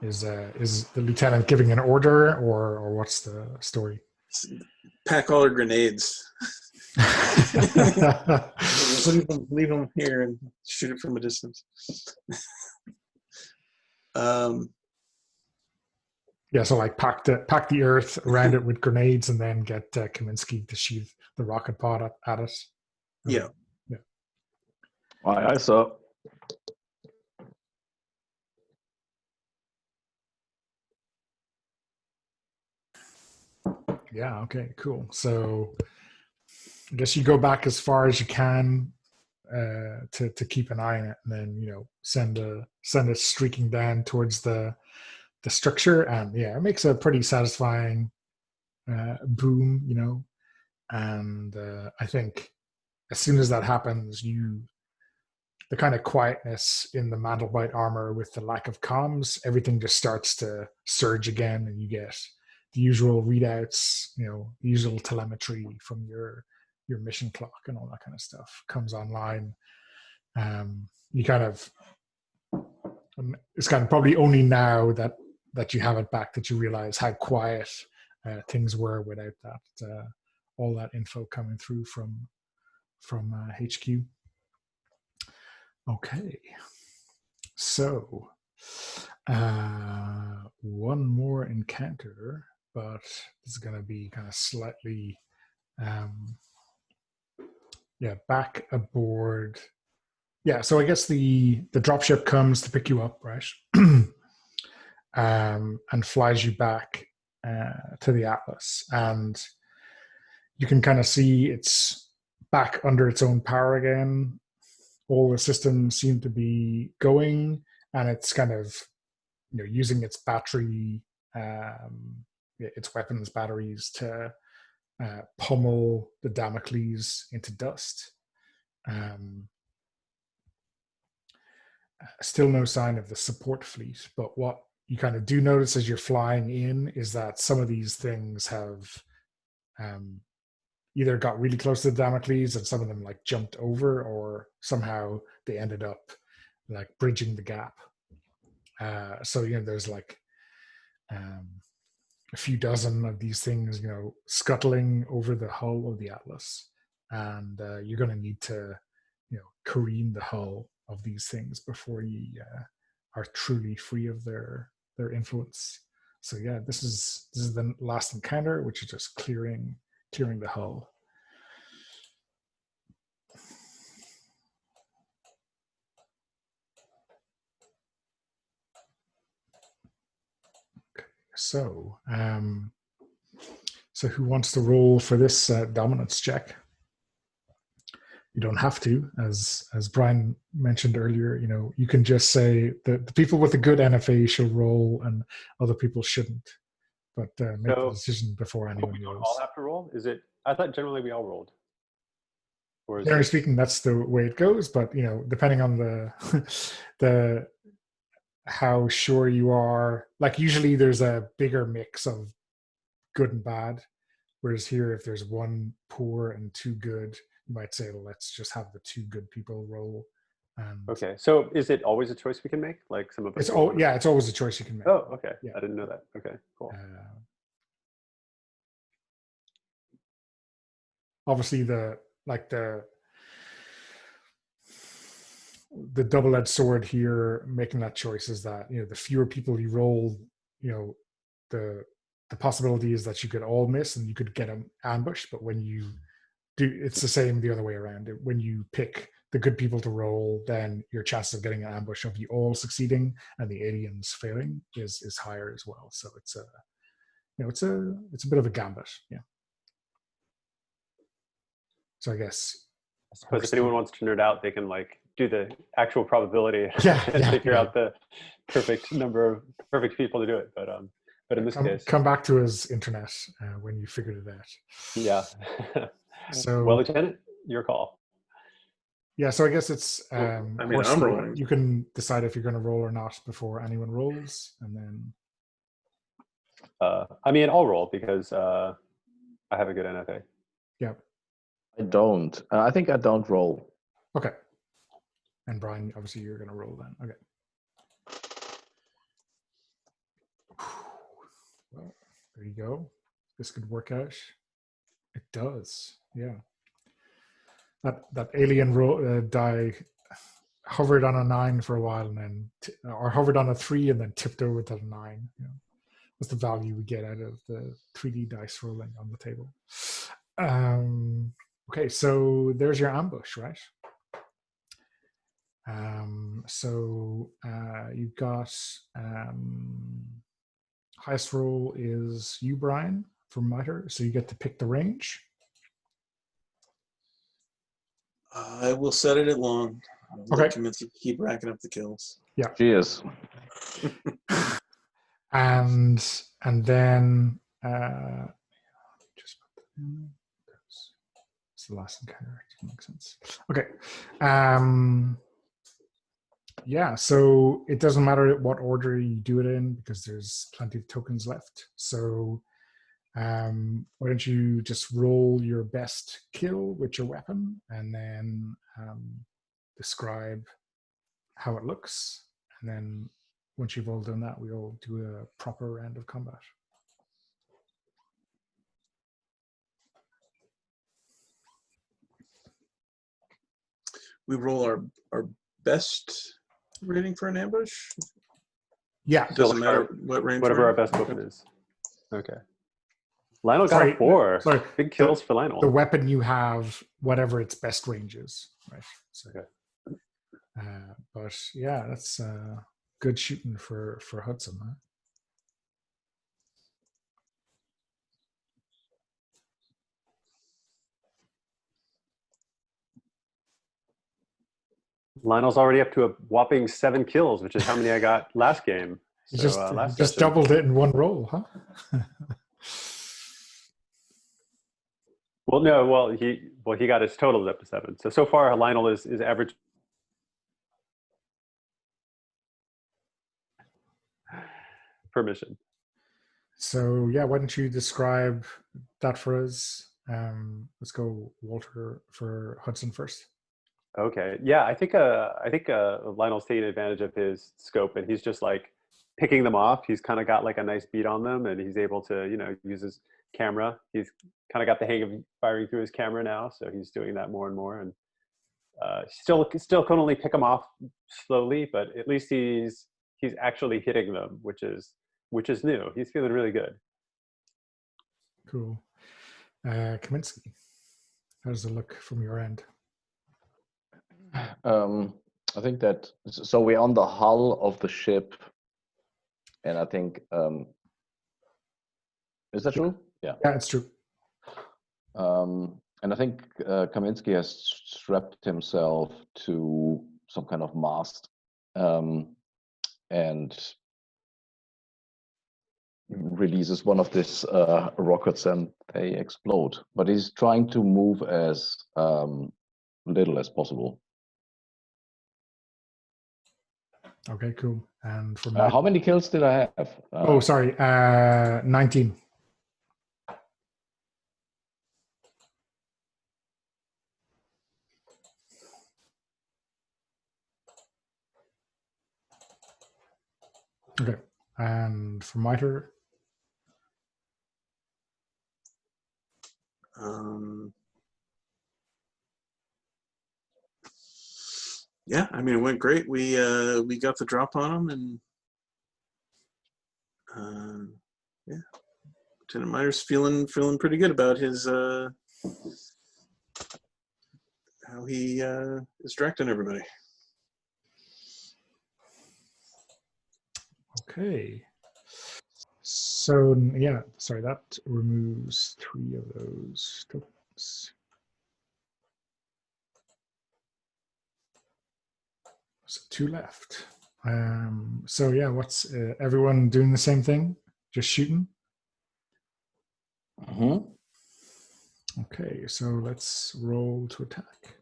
Is the lieutenant giving an order, or what's the story? Pack all our grenades. leave them here and shoot it from a distance. Yeah, so like pack the earth around it with grenades, and then get Kaminsky to shoot the rocket pod at it. Yeah. Yeah. Aye, sir. Yeah. Okay. Cool. So I guess you go back as far as you can to keep an eye on it, and then send it streaking down towards the structure, and yeah, it makes a pretty satisfying boom, and I think as soon as that happens, the kind of quietness in the mantlebite armor with the lack of comms, everything just starts to surge again, and you get the usual readouts, the usual telemetry from your mission clock and all that kind of stuff comes online. You kind of, it's kind of probably only now that you have it back that you realize how quiet things were without that all that info coming through from HQ. Okay, so one more encounter, but this is going to be kind of slightly back aboard. Yeah, so I guess the dropship comes to pick you up, right? And flies you back to the Atlas, and you can kind of see it's back under its own power again. All the systems seem to be going, and it's kind of using its battery, its weapons batteries to pummel the Damocles into dust. Still no sign of the support fleet, but what you kind of do notice as you're flying in is that some of these things have either got really close to the Damocles and some of them like jumped over, or somehow they ended up like bridging the gap. So there's like a few dozen of these things scuttling over the hull of the Atlas, and you're going to need to careen the hull of these things before you are truly free of their influence. So yeah, this is the last encounter, which is just clearing the hull. Okay, so who wants to roll for this dominance check? You don't have to, as Brian mentioned earlier. You can just say the people with a good NFA should roll and other people shouldn't. But make the decision before anyone we rolls. don't all have to roll? Is it? I thought generally we all rolled. Generally speaking, that's the way it goes. But depending on the how sure you are, like usually there's a bigger mix of good and bad. Whereas here, if there's one poor and two good, you might say, well, let's just have the two good people roll. And okay, so is it always a choice we can make? Like some of us. It's always a choice you can make. Oh, okay. Yeah. I didn't know that. Okay, cool. Obviously, the double-edged sword here, making that choice is that the fewer people you roll, the possibility is that you could all miss and you could get an ambush. But when you do, it's the same the other way around. When you pick the good people to roll, then your chances of getting an ambush of you all succeeding and the aliens failing is higher as well. So it's a bit of a gambit. Yeah. So I guess suppose if anyone wants to nerd out, they can like do the actual probability and figure out the perfect number of perfect people to do it. But But in this case, come back to his internet when you figured it out. yeah. So, well, Lieutenant, your call. yeah, so I guess it's I mean, horse I'm throw. rolling. You can decide if you're going to roll or not before anyone rolls, and then I mean, I'll roll because I have a good NFA. yeah, I don't. I think I don't roll. okay. And Brian, obviously, you're going to roll then. Okay. Well, there you go. This could work out. It does. Yeah. That alien die hovered on a 9 for a while, and then or hovered on a 3 and then tipped over to a 9. You know, that's the value we get out of the 3D dice rolling on the table. Okay, so there's your ambush, right? So you've got highest roll is you, Brian, from Mitre, so you get to pick the range. I will set it at long. Okay. Kaminsky keep racking up the kills. Yeah. Cheers. And then just it's the last encounter. It makes sense. Okay. Yeah, so it doesn't matter what order you do it in because there's plenty of tokens left. So why don't you just roll your best kill with your weapon and then describe how it looks. And then once you've all done that, we'll do a proper round of combat. We roll our best rating for an ambush? Yeah. Doesn't matter what range. Whatever we're our in? best weapon is. Okay. Lionel got Sorry, a 4. sorry. Big kills for Lionel. The weapon you have, whatever its best range is, right? So, Okay. but yeah, that's good shooting for Hudson, huh? Lionel's already up to a whopping 7 kills, which is how many I got last game. You So, just last just session. doubled it in one roll, huh? Well, no, he got his total up to 7. So far Lionel is average per mission. So yeah, why don't you describe that for us? Let's go, Walter, for Hudson first. Okay. Yeah, I think Lionel's taking advantage of his scope, and he's just like picking them off. He's kind of got like a nice beat on them, and he's able to, use his camera. He's kind of got the hang of firing through his camera now, so he's doing that more and more. And still can only pick them off slowly, but at least he's actually hitting them, which is new. He's feeling really good. Cool. Kaminsky, how does it look from your end? I think that so we're on the hull of the ship, and I think is that true? Yeah. Yeah, it's true. And I think Kaminsky has strapped himself to some kind of mast, and releases one of these rockets, and they explode. But he's trying to move as little as possible. Okay, cool. And for How many kills did I have? sorry, 19. Okay, and for Mitre? Yeah, I mean, it went great. We got the drop on him, and yeah, Lieutenant Mitre's feeling pretty good about his how he is directing everybody. Okay. So yeah, sorry, that removes 3 of those tokens. So 2 left. So yeah, what's everyone doing the same thing? Just shooting? Mhm. Okay, so let's roll to attack.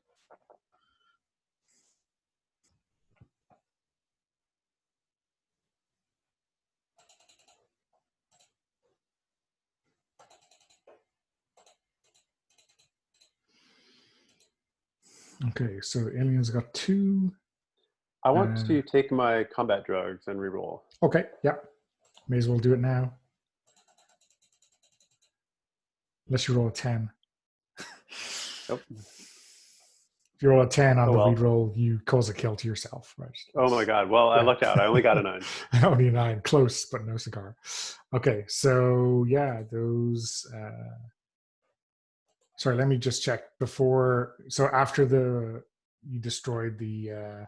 Okay, so the aliens got 2. I want to take my combat drugs and reroll. Okay, yeah. May as well do it now. Unless you roll a 10. Nope. If you roll a 10 on Oh, the well. reroll, you cause a kill to yourself, right? Oh my god. Well, I lucked out. I only got a 9. Only a 9. Close, but no cigar. Okay, so yeah, those... sorry, let me just check before. So after you destroyed the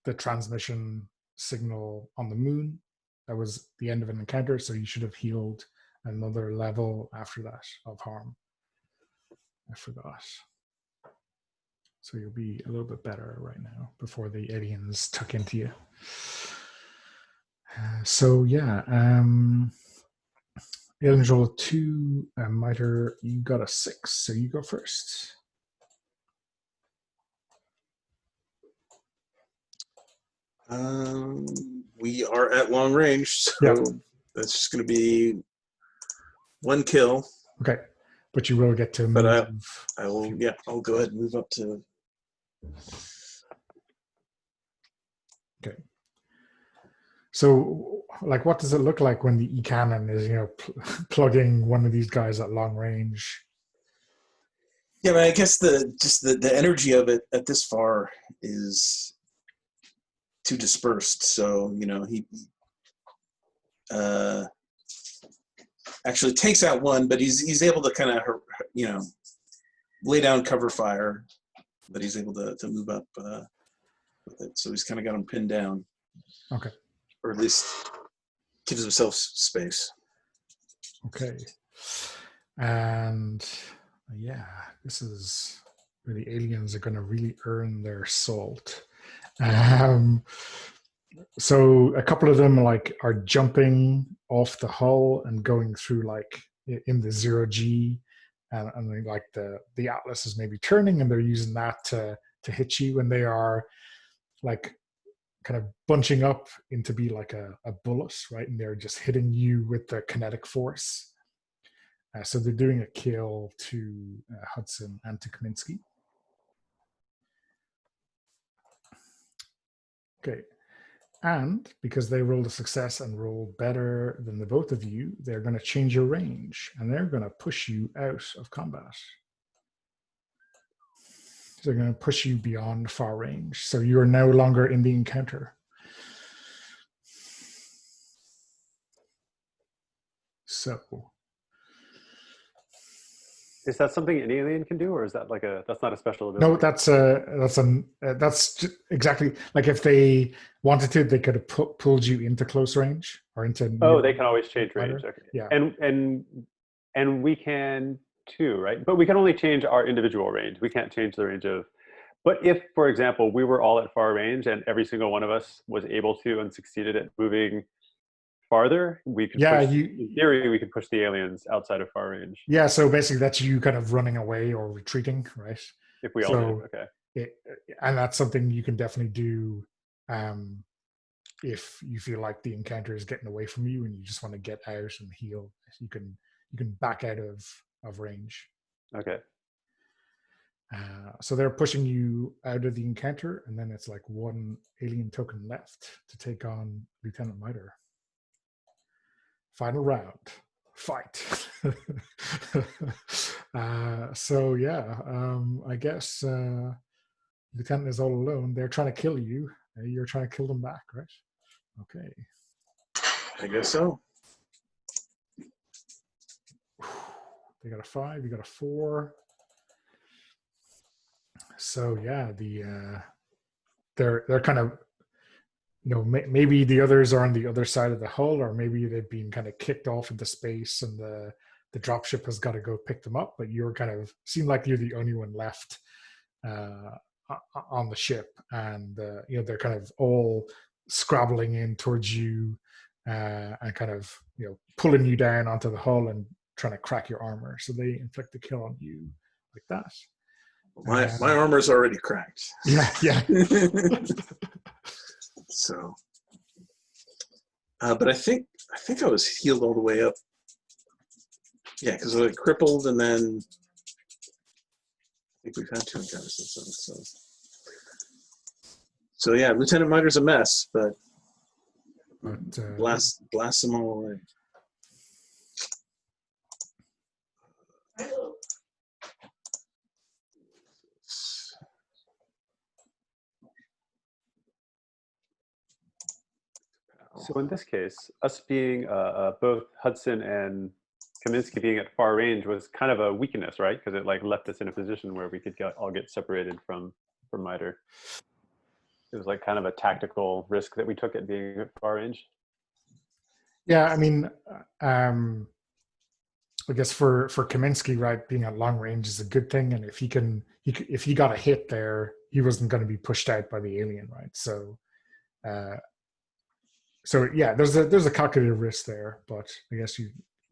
the transmission signal on the moon, that was the end of an encounter. So you should have healed another level after that of harm. I forgot. So you'll be a little bit better right now before the aliens tuck into you. So yeah, aliens roll 2, Miter, you got a 6, so you go first. We are at long range, so Yeah. that's just going to be 1 kill. Okay, but you will get to But move. I will. Yeah, I'll go ahead and move up to. Okay. So, like, what does it look like when the E-cannon is, plugging one of these guys at long range? Yeah, but I guess the energy of it at this far is too dispersed. So he actually takes out one, but he's able to kind of lay down cover fire, but he's able to move up with it. So he's kind of got him pinned down. Okay. Or at least gives himself space. Okay. And yeah, this is where the aliens are going to really earn their salt. So a couple of them are jumping off the hull and going through in the 0G, and the Atlas is maybe turning, and they're using that to hit you, and they are kind of bunching up into be like a bullet, right? And they're just hitting you with the kinetic force. So they're doing a kill to Hudson and to Kaminsky. Okay. And because they rolled a success and rolled better than the both of you, they're going to change your range, and they're going to push you out of combat. So they're going to push you beyond far range. So you are no longer in the encounter. So, Is that something an alien can do, or is that that's not a special ability? No, that's exactly like if they wanted to, they could have pulled you into close range or into. Oh, they can always change range. Okay. Yeah, and we can too, right? But we can only change our individual range. We can't change the range of. But if, for example, we were all at far range and every single one of us was able to and succeeded at moving farther, we could in theory we could push the aliens outside of far range. Yeah, so basically that's you kind of running away or retreating, right? If we all do, okay. And that's something you can definitely do if you feel like the encounter is getting away from you and you just want to get out and heal. You can back out of range. Okay. So they're pushing you out of the encounter, and then it's like 1 alien token left to take on Lieutenant Miter. Final round, fight. So yeah, I guess Lieutenant is all alone. They're trying to kill you. You're trying to kill them back, right? Okay. I guess so. They got a 5. You got a 4. So yeah, they're kind of, maybe the others are on the other side of the hull, or maybe they've been kind of kicked off into space and the dropship has got to go pick them up, but you're kind of seem like you're the only one left on the ship, and they're kind of all scrabbling in towards you, and kind of pulling you down onto the hull and trying to crack your armor. So they inflict a kill on you like that. My armor's already cracked. Yeah, yeah. So, but I think I was healed all the way up. Yeah, because I crippled, and then I think we've had 2 encounters since then. So yeah, Lieutenant Miter's a mess, but blast them all away. So in this case, us being both Hudson and Kaminsky being at far range was kind of a weakness, right? Because it like left us in a position where we could all get separated from Miter. It was like kind of a tactical risk that we took at being at far range. Yeah, I mean, I guess for Kaminsky, right, being at long range is a good thing, and if he got a hit there, he wasn't going to be pushed out by the alien, right? So, yeah, there's a calculated risk there, but I guess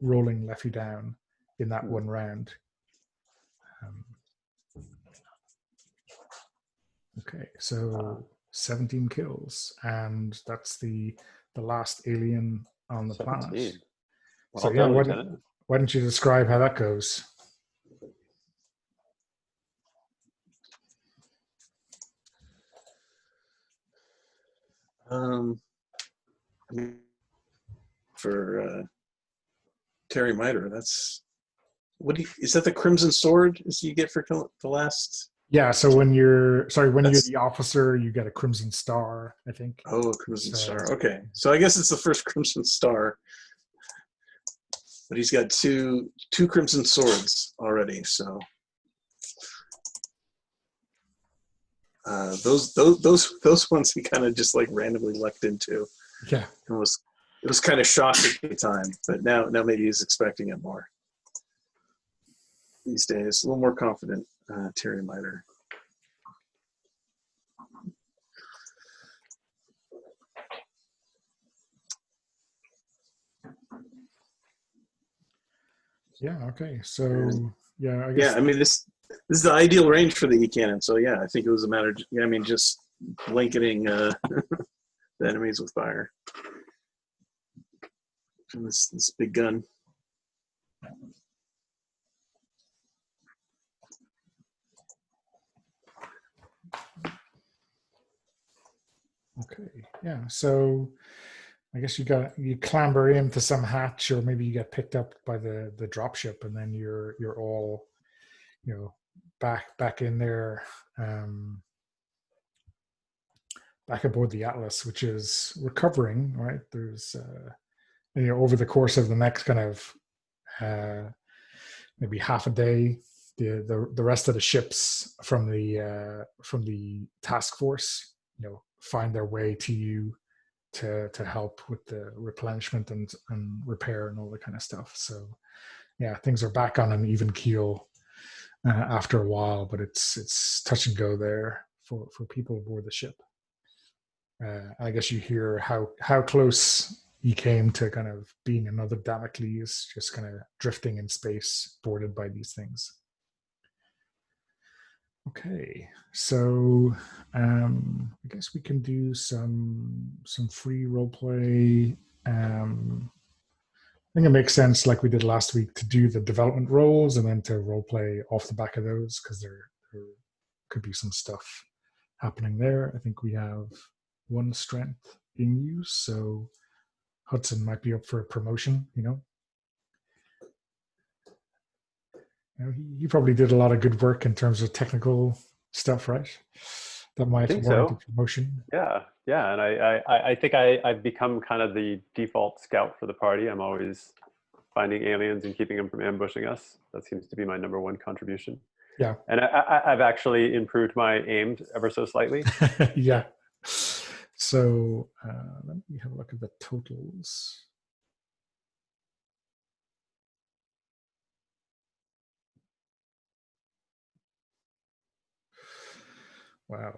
rolling left you down in that one round. Okay, so 17 kills, and that's the last alien on the 17. planet. Well So done, yeah, Lieutenant. why don't you describe how that goes? I mean, for Terry Miter, that's is that the Crimson Sword? Is you get for the last? Yeah, so when you're the officer, you get a Crimson Star, I think. Oh, Crimson Star. Okay, so I guess it's the first Crimson Star, but he's got two Crimson Swords already. So those ones he kind of just like randomly lucked into. Yeah, it was kind of shocked at the time, but now maybe he's expecting it more these days. A little more confident, Terry Miter. yeah, okay. So yeah, I guess. Yeah, I mean this is the ideal range for the E-cannon. So yeah, I think it was a matter of, just blanketing the enemies with fire. And this big gun. Okay, yeah. So I guess you clamber into some hatch, or maybe you get picked up by the dropship, and then you're all back in there, back aboard the Atlas, which is recovering. Right, there's over the course of the next kind of maybe half a day, the rest of the ships from the task force find their way to you to help with the replenishment and repair and all that kind of stuff. So yeah, things are back on an even keel after a while, but it's touch and go there for people aboard the ship. I guess you hear how close he came to kind of being another Damocles, just kind of drifting in space, boarded by these things. Okay, so I guess we can do some free role play. I think it makes sense, like we did last week, to do the development roles and then to role play off the back of those, because there could be some stuff happening there. I think we have one strength in use, so Hudson might be up for a promotion. He probably did a lot of good work in terms of technical stuff, right? That might warrant a promotion. Yeah, and I think I've become kind of the default scout for the party. I'm always finding aliens and keeping them from ambushing us. That seems to be my number one contribution. Yeah, and I've actually improved my aim ever so slightly. Yeah. So let me have a look at the totals. Wow,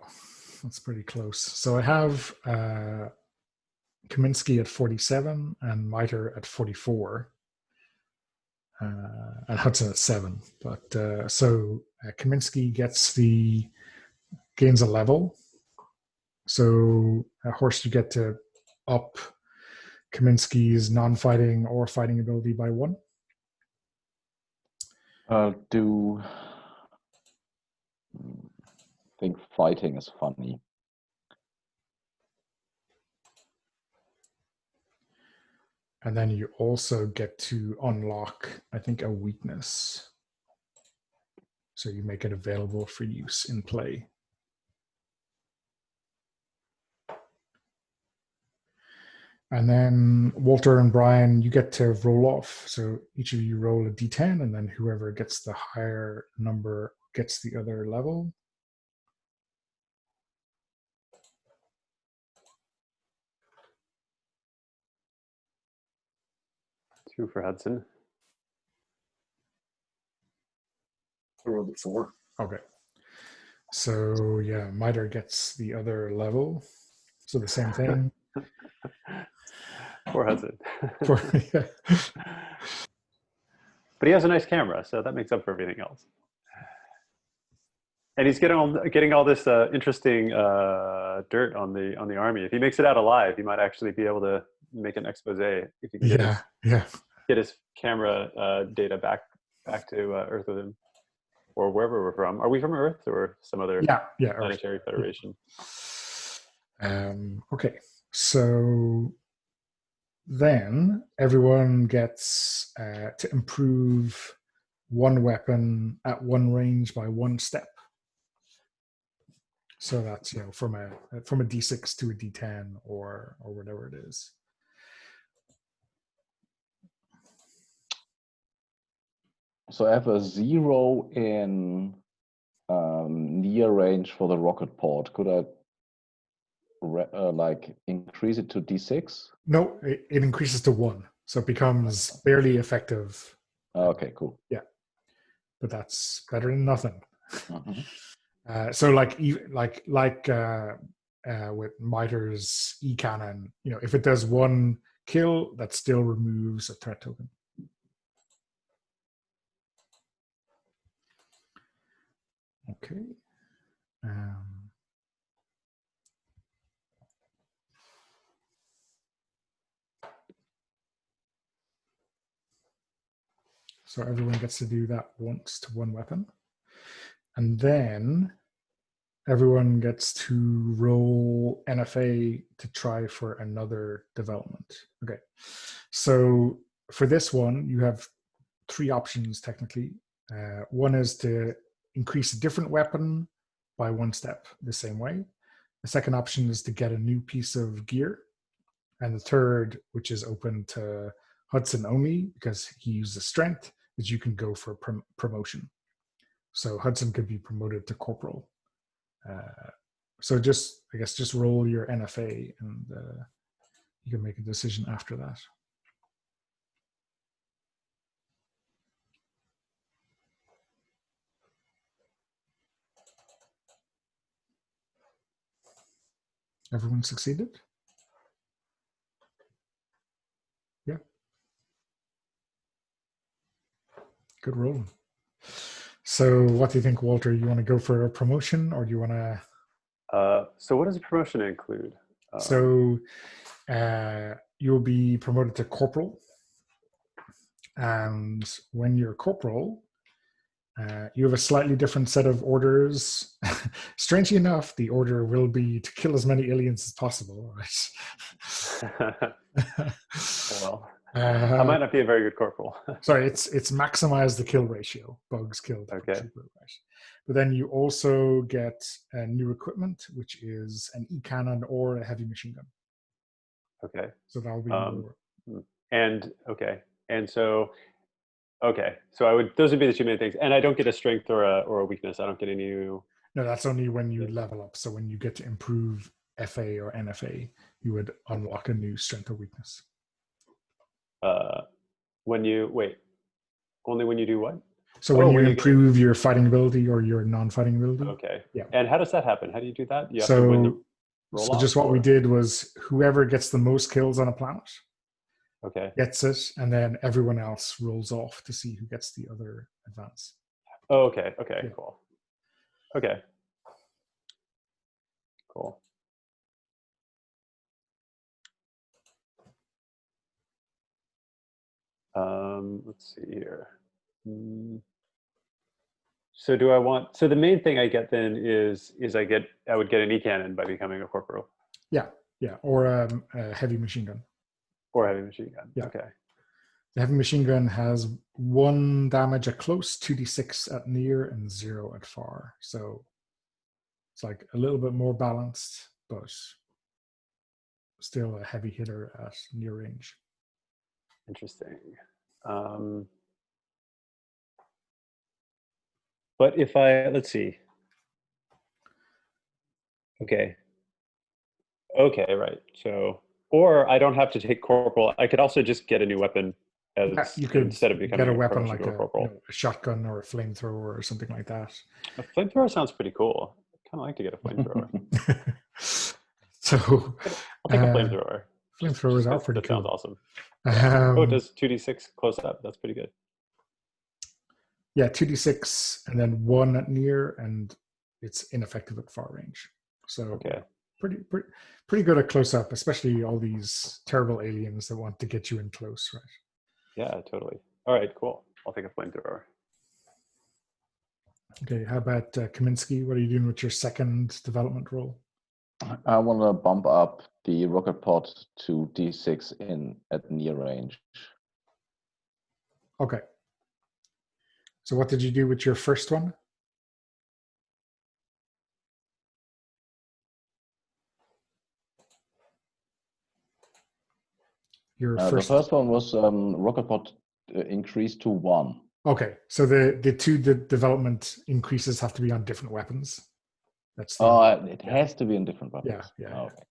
that's pretty close. So I have Kaminsky at 47 and Miter at 44. And Hudson at 7. But Kaminsky gains a level. So Horst, you get to up Kaminsky's non-fighting or fighting ability by 1. I think fighting is funny. And then you also get to unlock, I think, a weakness. So you make it available for use in play. And then Walter and Brian, you get to roll off. So each of you roll a d10, and then whoever gets the higher number gets the other level. Two for Hudson. I rolled a 4. Okay. So yeah, Miter gets the other level. So the same thing. Poor Hudson. Yeah. But he has a nice camera, so that makes up for everything else. And he's getting all this interesting dirt on the army. If he makes it out alive, he might actually be able to make an expose. If he can get his camera data back to Earth with him, or wherever we're from. Are we from Earth or some other planetary federation? Okay, so then everyone gets to improve one weapon at one range by 1 step. So that's from a D6 to a D10 or whatever it is. So I have a 0 in near range for the rocket pod. Could I increase it to D6? No, it increases to 1, so it becomes barely effective. Okay, cool. Yeah, but that's better than nothing. Mm-hmm. So with Miter's E-cannon, if it does 1 kill, that still removes a threat token. Okay. So everyone gets to do that once to one weapon. And then everyone gets to roll NFA to try for another development. Okay. So for this one, you have 3 options technically. One is to increase a different weapon by 1 step the same way. The second option is to get a new piece of gear. And the third, which is open to Hudson only because he uses strength, is you can go for promotion. So Hudson could be promoted to corporal. So just roll your NFA and you can make a decision after that. Everyone succeeded? Yeah. Good rolling. So what do you think, Walter? You want to go for a promotion or do you want to... So what does a promotion include? You'll be promoted to corporal. And when you're corporal, you have a slightly different set of orders. Strangely enough, the order will be to kill as many aliens as possible, right? Well, I might not be a very good corporal. Sorry, it's maximize the kill ratio. Bugs killed. Okay. But then you also get new equipment, which is an E-cannon or a heavy machine gun. Okay. So that'll be more. So those would be the 2 main things. And I don't get a strength or a weakness. I don't get any new... No, that's only when you level up. So when you get to improve FA or NFA, you would unlock a new strength or weakness. Only when you do what? So when you improve your fighting ability or your non-fighting ability. Okay. Yeah. And how does that happen? How do you do that? You have so to win roll So off? just what we or- did was whoever gets the most kills on a planet Okay. gets it, and then everyone else rolls off to see who gets the other advance. Oh, okay. Okay. Yeah. Cool. Okay. Cool. Let's see here. So do I want? So the main thing I get then is I would get an E-cannon by becoming a corporal Yeah, or a heavy machine gun. or heavy machine gun. Yeah. Okay. The heavy machine gun has 1 damage at close, 2d6 at near, and 0 at far. So it's like a little bit more balanced, but still a heavy hitter at near range. Interesting. But if let's see. Okay. Okay, right. So, or I don't have to take corporal. I could also just get a new weapon as You could instead of becoming get a weapon promotion like to a corporal. a shotgun or a flamethrower or something like that. A flamethrower sounds pretty cool. I kind of like to get a flamethrower. So I'll take a flamethrower. Flamethrowers are pretty that cool. sounds awesome. Oh, it Um, does 2d6 close up. That's pretty good. yeah, 2d6 and then 1 at near, and it's ineffective at far range. So Okay. pretty good at close up, especially all these terrible aliens that want to get you in close, right? Yeah, totally. All right, cool. I'll take a flamethrower. Okay, how about Kaminsky? What are you doing with your second development role? I want to bump up the rocket pod to D6 at near range. Okay. So what did you do with your first one? The first one was rocket pod increased to 1. Okay, so the two development increases have to be on different weapons. That's It has to be in different weapons. Yeah. Okay.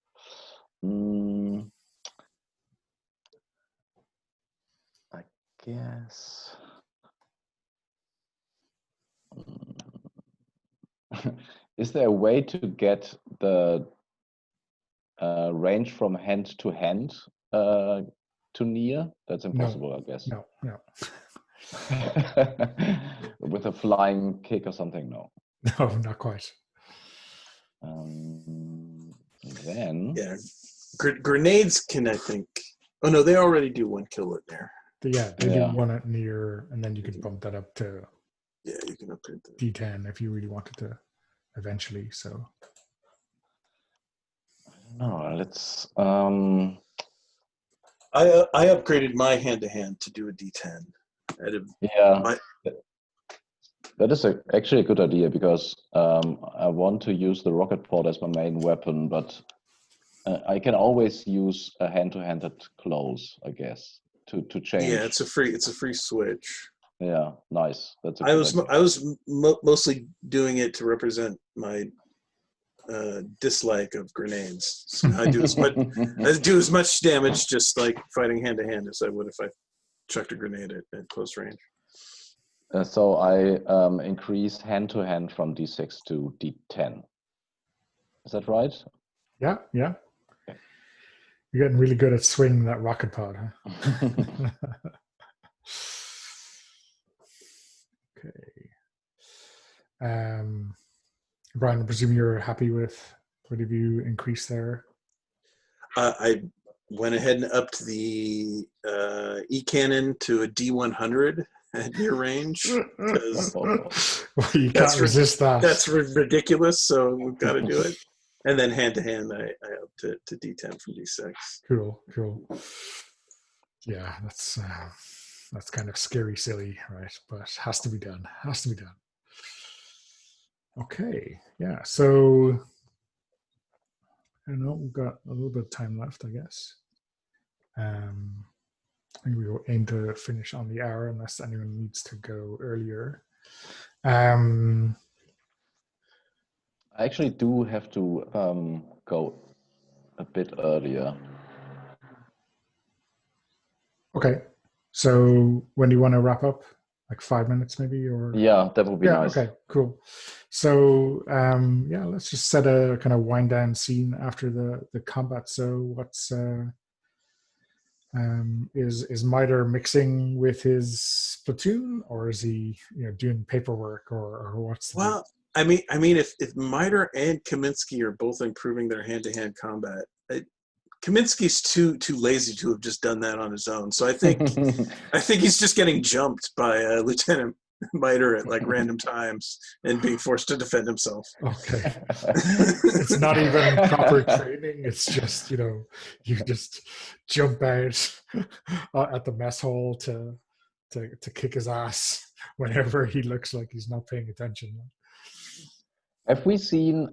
I guess. Is there a way to get the range from hand to hand to near? That's impossible, I guess. No. With a flying kick or something? No. No, not quite. Then. Yeah. Grenades can, I think. Oh, no, they already do 1 kill it there. Yeah, they do 1 at near, and then you can bump that up to. Yeah, you can upgrade that. D10 if you really wanted to eventually. So. No, let's. I upgraded my hand-to-hand to do a D10. That is actually a good idea because I want to use the rocket pod as my main weapon, but I can always use a hand-to-hand at close, I guess, to change. Yeah, it's a free switch. Yeah, nice. That's. I was mostly doing it to represent my dislike of grenades. So I do as much damage just like fighting hand to hand as I would if I chucked a grenade at close range. So I increase hand to hand from D6 to D10. Is that right? Yeah. Okay. You're getting really good at swinging that rocket pod, huh? Okay. Brian, I presume you're happy with what have you increased there? I went ahead and upped the E-cannon to a D100 at near range. Well, you can't resist that. That's ridiculous, so we've got to do it. And then hand-to-hand, I upped it to D10 from D6. Cool. Yeah, that's kind of scary silly, right? But has to be done. Okay, yeah. So I don't know, we've got a little bit of time left, I guess. I think we will aim to finish on the hour unless anyone needs to go earlier. I actually do have to go a bit earlier. Okay. So when do you want to wrap up? like 5 minutes maybe, or Yeah, that would be yeah, nice. okay, cool. So yeah, let's just set a kind of wind down scene after the combat. So what's is Miter mixing with his platoon, or is he doing paperwork, or what's the deal? Well, I mean, if Miter and Kaminsky are both improving their hand-to-hand combat, Kaminsky's too lazy to have just done that on his own. So I think he's just getting jumped by Lieutenant Miter at like random times and being forced to defend himself. Okay. It's not even proper training. It's just, you just jump out at the mess hall to kick his ass whenever he looks like he's not paying attention. Have we seen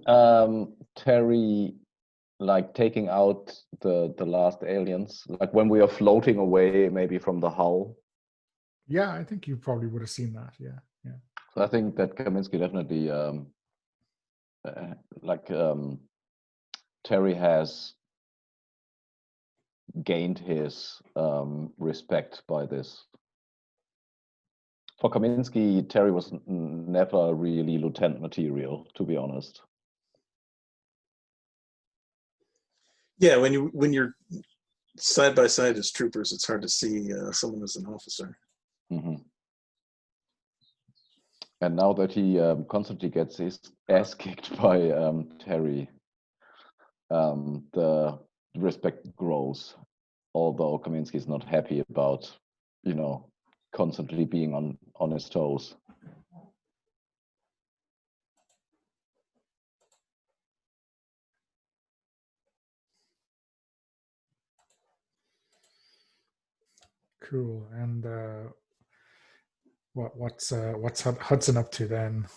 Terry like taking out the last aliens? Like when we are floating away, maybe from the hull? Yeah, I think you probably would have seen that. Yeah, yeah. So I think that Kaminsky definitely, Terry has gained his respect by this. For Kaminsky, Terry was never really lieutenant material, to be honest. Yeah, when you're side by side as troopers, it's hard to see someone as an officer. Mm-hmm. And now that he constantly gets his ass kicked by Terry, the respect grows. Although Kaminsky is not happy about, constantly being on his toes. Cool. And what's Hudson up to then?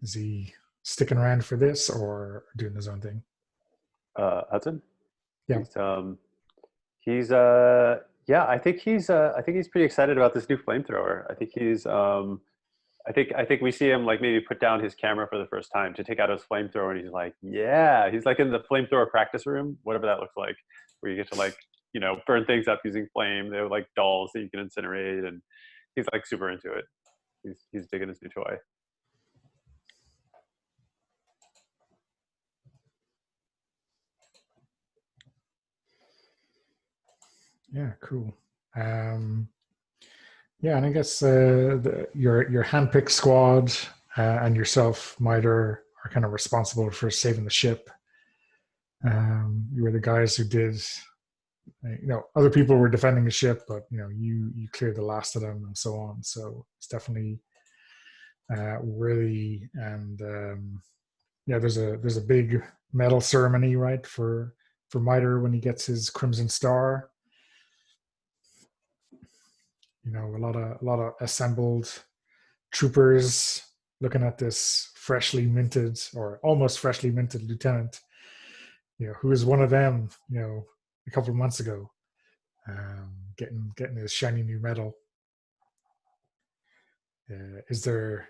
Is he sticking around for this or doing his own thing? Hudson? Yeah. I think he's pretty excited about this new flamethrower. I think he's I think we see him like maybe put down his camera for the first time to take out his flamethrower, and he's like, yeah, he's like in the flamethrower practice room, whatever that looks like, where you get to like, burn things up using flame. They have like dolls that you can incinerate, and he's like super into it. He's digging his new toy. Yeah, cool. Yeah, and I guess your handpicked squad and yourself, Miter, are kind of responsible for saving the ship. You were the guys who did. Other people were defending the ship, but you cleared the last of them and so on. So it's definitely worthy. And there's a big medal ceremony, right, for Miter when he gets his Crimson Star. A lot of assembled troopers looking at this freshly minted or almost freshly minted lieutenant, who is one of them, a couple of months ago, getting his shiny new medal. Is there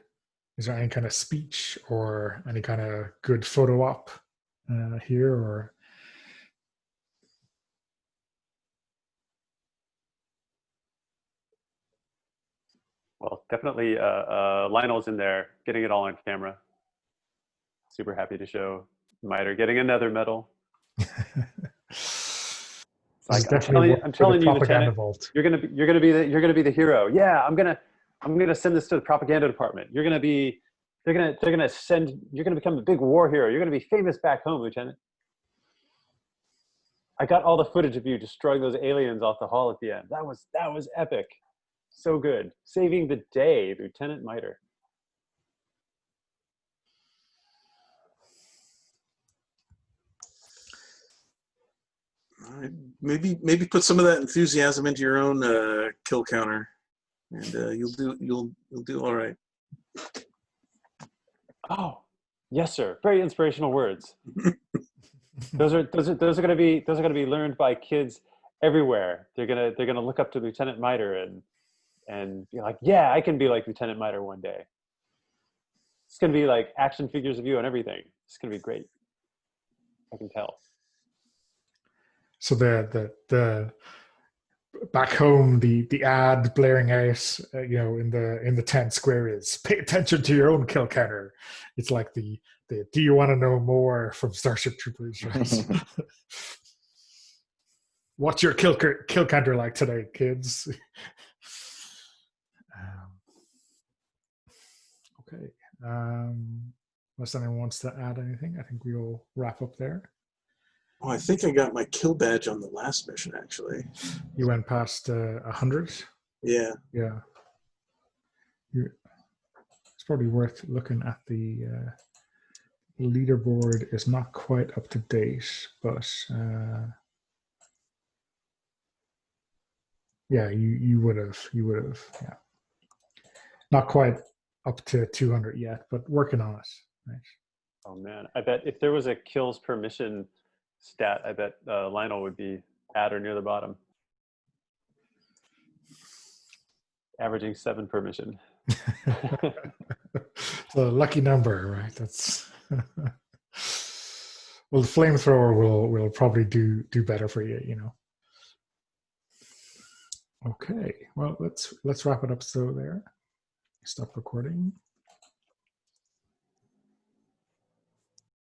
any kind of speech or any kind of good photo op here, or? Well, definitely Lionel's in there getting it all on camera. Super happy to show Miter getting another medal. Like, I'm telling you, Lieutenant, you're gonna be the hero. Yeah, I'm gonna send this to the propaganda department. You're gonna become a big war hero. You're gonna be famous back home, Lieutenant. I got all the footage of you destroying those aliens off the hull at the end. That was epic. So good. Saving the day, Lieutenant Miter. Maybe put some of that enthusiasm into your own kill counter, and you'll do all right. Oh, yes, sir. Very inspirational words. Those are going to be learned by kids everywhere. They're gonna look up to Lieutenant Miter and be like, yeah, I can be like Lieutenant Miter one day. It's gonna be like action figures of you and everything. It's gonna be great. I can tell. So the back home, the ad blaring out, in the tent square is "Pay attention to your own kill counter." It's like the "Do you want to know more" from Starship Troopers, right? What's your kill counter like today, kids? Okay. Unless anyone wants to add anything, I think we'll wrap up there. Oh, I think I got my kill badge on the last mission, actually. You went past 100? Yeah. Yeah. It's probably worth looking at the leaderboard. Is not quite up to date, but yeah, you would have, yeah. Not quite up to 200 yet, but working on it. Right. Oh man, I bet if there was a kills per mission stat, I bet Lionel would be at or near the bottom, averaging 7 per mission. It's a lucky number, right? That's well, the flamethrower will probably do better for you. Okay, well let's wrap it up. So there, stop recording.